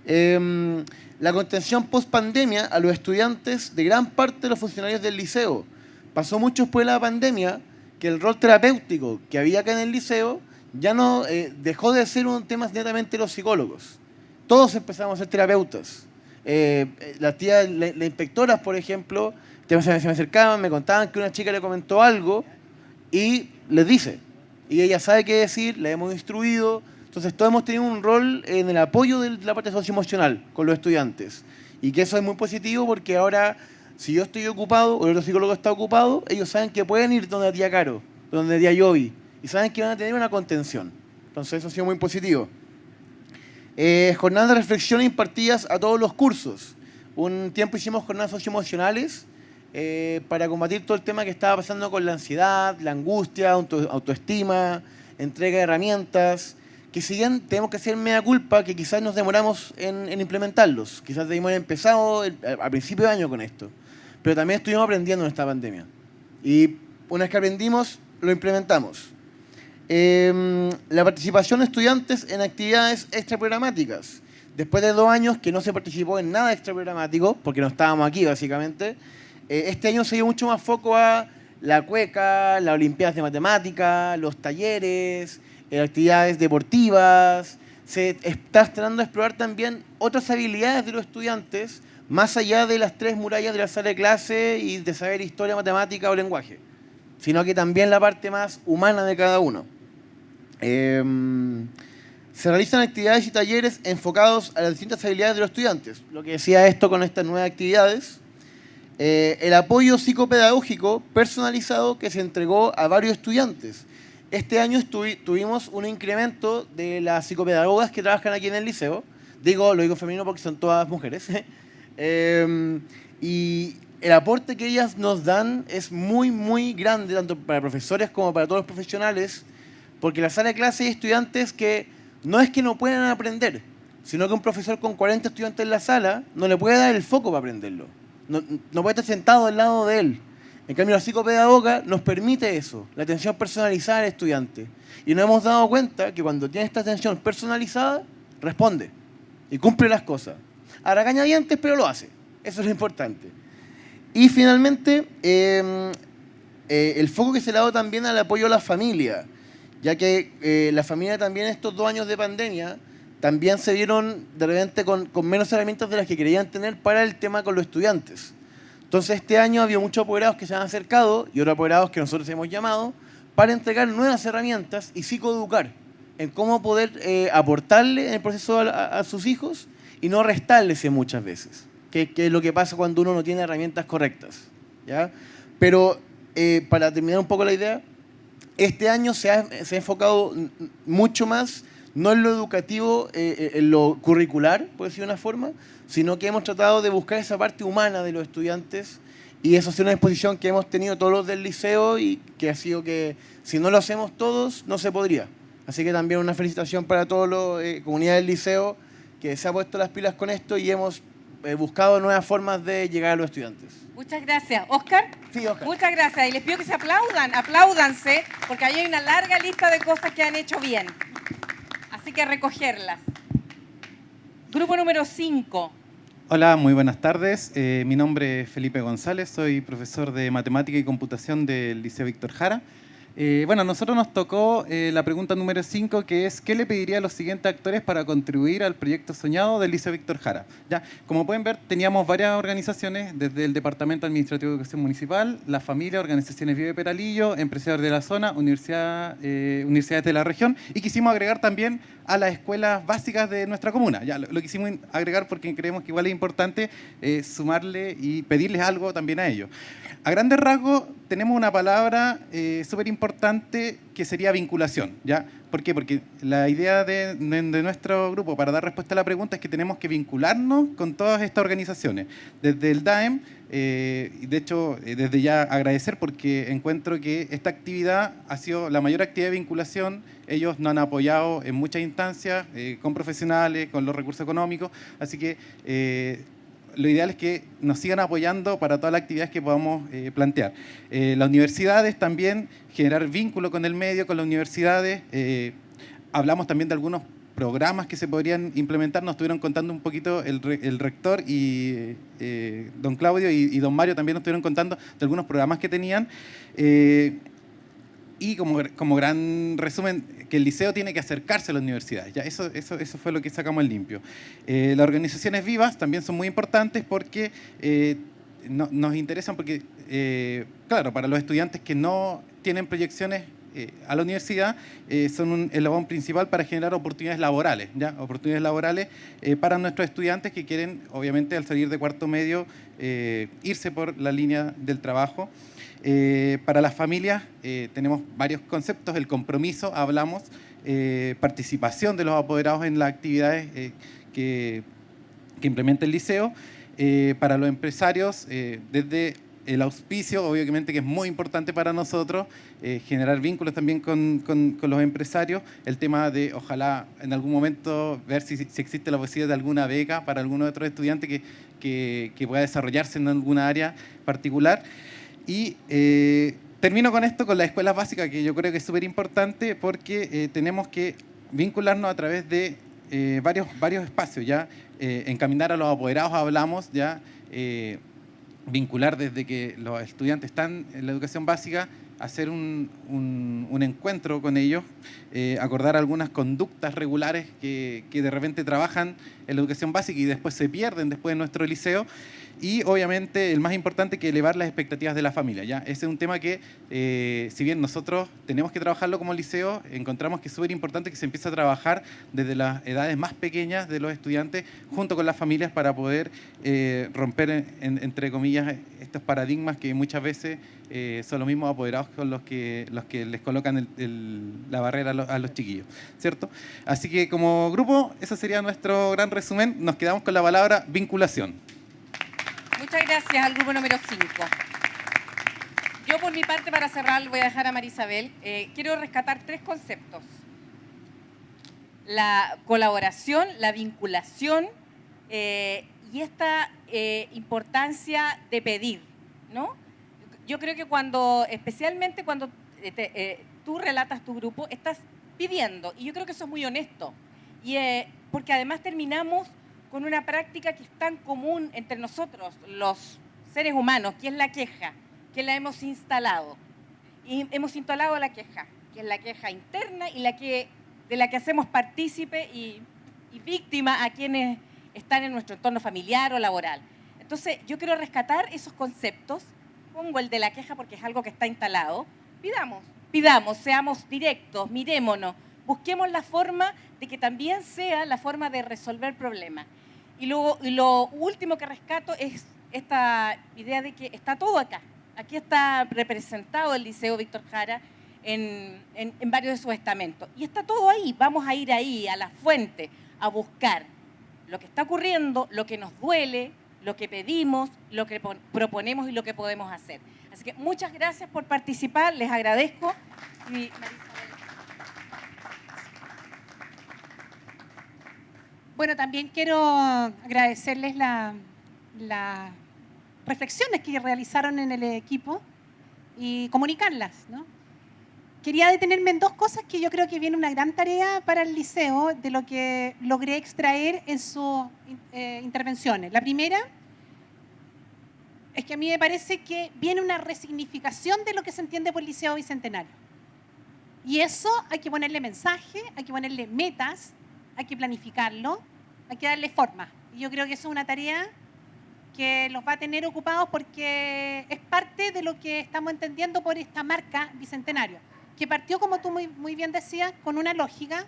La contención post-pandemia a los estudiantes de gran parte de los funcionarios del liceo. Pasó mucho después de la pandemia que el rol terapéutico que había acá en el liceo ya no dejó de ser un tema netamente de los psicólogos. Todos empezamos a ser terapeutas. Las inspectoras, por ejemplo, se me acercaban, me contaban que una chica le comentó algo y les dice. Y ella sabe qué decir, la hemos instruido. Entonces todos hemos tenido un rol en el apoyo de la parte socioemocional con los estudiantes. Y que eso es muy positivo porque ahora, si yo estoy ocupado o el otro psicólogo está ocupado, ellos saben que pueden ir donde la tía Caro, donde la tía Yobi, y saben que van a tener una contención. Entonces eso ha sido muy positivo. Jornadas de reflexión impartidas a todos los cursos. Un tiempo hicimos jornadas socioemocionales para combatir todo el tema que estaba pasando con la ansiedad, la angustia, autoestima, entrega de herramientas, que si bien tenemos que hacer mea culpa, que quizás nos demoramos en implementarlos. Quizás debimos haber empezado a principio de año con esto. Pero también estuvimos aprendiendo en esta pandemia. Y una vez que aprendimos, lo implementamos. La participación de estudiantes en actividades extraprogramáticas. Después de 2 años que no se participó en nada extraprogramático, porque no estábamos aquí básicamente, este año se dio mucho más foco a la cueca, las olimpiadas de matemática, los talleres, actividades deportivas. Se está tratando de explorar también otras habilidades de los estudiantes, más allá de las 3 murallas de la sala de clase y de saber historia, matemática o lenguaje, sino que también la parte más humana de cada uno. Se realizan actividades y talleres enfocados a las distintas habilidades de los estudiantes. Lo que decía esto con estas nuevas actividades. El apoyo psicopedagógico personalizado que se entregó a varios estudiantes. Este año tuvimos un incremento de las psicopedagogas que trabajan aquí en el liceo. Lo digo femenino porque son todas mujeres. Y el aporte que ellas nos dan es muy, muy grande, tanto para profesores como para todos los profesionales, porque en la sala de clase hay estudiantes que no es que no puedan aprender, sino que un profesor con 40 estudiantes en la sala no le puede dar el foco para aprenderlo. No puede estar sentado al lado de él. En cambio, la psicopedagoga nos permite eso, la atención personalizada al estudiante. Y nos hemos dado cuenta que cuando tiene esta atención personalizada, responde y cumple las cosas. A regañadientes, pero lo hace. Eso es lo importante. Y finalmente, el foco que se le ha dado también al apoyo a la familia, ya que la familia también en estos 2 años de pandemia también se vieron de repente con menos herramientas de las que querían tener para el tema con los estudiantes. Entonces este año había muchos apoderados que se han acercado y otros apoderados que nosotros hemos llamado para entregar nuevas herramientas y psicoeducar en cómo poder aportarle en el proceso a sus hijos y no restarles muchas veces, que es lo que pasa cuando uno no tiene herramientas correctas, ¿ya? Pero para terminar un poco la idea, este año se ha enfocado mucho más, no en lo educativo, en lo curricular, por decir de una forma, sino que hemos tratado de buscar esa parte humana de los estudiantes, y eso ha sido una exposición que hemos tenido todos los del liceo y que ha sido que si no lo hacemos todos, no se podría. Así que también una felicitación para toda la comunidad del liceo que se ha puesto las pilas con esto y hemos buscado nuevas formas de llegar a los estudiantes. Muchas gracias. ¿Óscar? Sí, Óscar. Muchas gracias. Y les pido que se aplaudan, apláudanse, porque ahí hay una larga lista de cosas que han hecho bien. Así que a recogerlas. Grupo número 5. Hola, muy buenas tardes. Mi nombre es Felipe González, soy profesor de Matemática y Computación del Liceo Víctor Jara. Bueno, a nosotros nos tocó la pregunta número 5, que es ¿qué le pediría a los siguientes actores para contribuir al proyecto soñado del Liceo Víctor Jara? ¿Ya? Como pueden ver, teníamos varias organizaciones, desde el Departamento Administrativo de Educación Municipal, la familia, organizaciones Vive Peralillo, empresarios de la zona, universidades de la región, y quisimos agregar también a las escuelas básicas de nuestra comuna. Ya, lo quisimos agregar porque creemos que igual es importante sumarle y pedirles algo también a ellos. A grandes rasgos, tenemos una palabra súper importante que sería vinculación, ¿ya? ¿Por qué? Porque la idea de nuestro grupo para dar respuesta a la pregunta es que tenemos que vincularnos con todas estas organizaciones. Desde el DAEM, de hecho, desde ya agradecer porque encuentro que esta actividad ha sido la mayor actividad de vinculación. Ellos nos han apoyado en muchas instancias, con profesionales, con los recursos económicos, así que lo ideal es que nos sigan apoyando para todas las actividades que podamos plantear. Las universidades también, generar vínculo con el medio, con las universidades. Hablamos también de algunos programas que se podrían implementar. Nos estuvieron contando un poquito el rector y don Claudio y don Mario también nos estuvieron contando de algunos programas que tenían. Y como gran resumen, que el liceo tiene que acercarse a las universidades. Ya, eso fue lo que sacamos en limpio. Las organizaciones vivas también son muy importantes porque nos interesan porque, claro, para los estudiantes que no tienen proyecciones a la universidad, son un eslabón principal para generar oportunidades laborales, ¿ya? Oportunidades laborales para nuestros estudiantes que quieren, obviamente, al salir de cuarto medio, irse por la línea del trabajo. Para las familias tenemos varios conceptos, el compromiso, hablamos, participación de los apoderados en las actividades que implementa el liceo. Para los empresarios, desde el auspicio, obviamente que es muy importante para nosotros, generar vínculos también con los empresarios, el tema de ojalá en algún momento ver si existe la posibilidad de alguna beca para alguno de otros estudiantes que pueda desarrollarse en alguna área particular. Y termino con esto, con las escuelas básicas, que yo creo que es súper importante porque tenemos que vincularnos a través de varios espacios, ¿ya? Encaminar a los apoderados, hablamos, ¿ya? Vincular desde que los estudiantes están en la educación básica, hacer un encuentro con ellos, acordar algunas conductas regulares que de repente trabajan en la educación básica y después se pierden después de nuestro liceo. Y obviamente el más importante, que elevar las expectativas de la familia, ¿ya? Ese es un tema que, si bien nosotros tenemos que trabajarlo como liceo, encontramos que es súper importante que se empiece a trabajar desde las edades más pequeñas de los estudiantes junto con las familias para poder romper, entre comillas, estos paradigmas que muchas veces son los mismos apoderados con los que les colocan la barrera a los chiquillos, ¿cierto? Así que como grupo, eso sería nuestro gran resumen. Nos quedamos con la palabra vinculación. Muchas gracias al grupo número 5. Yo por mi parte, para cerrar, voy a dejar a María Isabel. Quiero rescatar 3 conceptos. La colaboración, la vinculación y esta importancia de pedir, ¿no? Yo creo que especialmente cuando tú relatas tu grupo, estás pidiendo, y yo creo que eso es muy honesto, y porque además terminamos con una práctica que es tan común entre nosotros, los seres humanos, que es la queja, que la hemos instalado. Y hemos instalado la queja, que es la queja interna y de la que hacemos partícipe y víctima a quienes están en nuestro entorno familiar o laboral. Entonces, yo quiero rescatar esos conceptos, pongo el de la queja porque es algo que está instalado, pidamos, seamos directos, mirémonos, busquemos la forma de que también sea la forma de resolver problemas. Y lo último que rescato es esta idea de que está todo acá. Aquí está representado el Liceo Víctor Jara en varios de sus estamentos. Y está todo ahí. Vamos a ir ahí, a la fuente, a buscar lo que está ocurriendo, lo que nos duele, lo que pedimos, lo que proponemos y lo que podemos hacer. Así que muchas gracias por participar, les agradezco. Y Bueno, también quiero agradecerles las reflexiones que realizaron en el equipo y comunicarlas, ¿no? Quería detenerme en 2 cosas que yo creo que viene una gran tarea para el liceo de lo que logré extraer en sus intervenciones. La primera es que a mí me parece que viene una resignificación de lo que se entiende por Liceo Bicentenario. Y eso hay que ponerle mensaje, hay que ponerle metas, hay que planificarlo, hay que darle forma. Y yo creo que eso es una tarea que los va a tener ocupados porque es parte de lo que estamos entendiendo por esta marca Bicentenario, que partió, como tú muy bien decías, con una lógica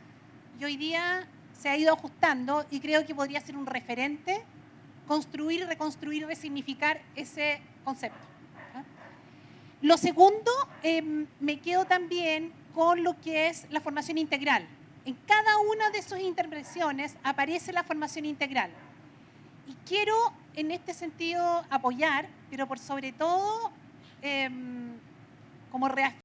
y hoy día se ha ido ajustando y creo que podría ser un referente, construir, reconstruir, resignificar ese concepto. Lo segundo, me quedo también con lo que es la formación integral. En cada una de sus intervenciones aparece la formación integral. Y quiero, en este sentido, apoyar, pero por sobre todo, como reafirmar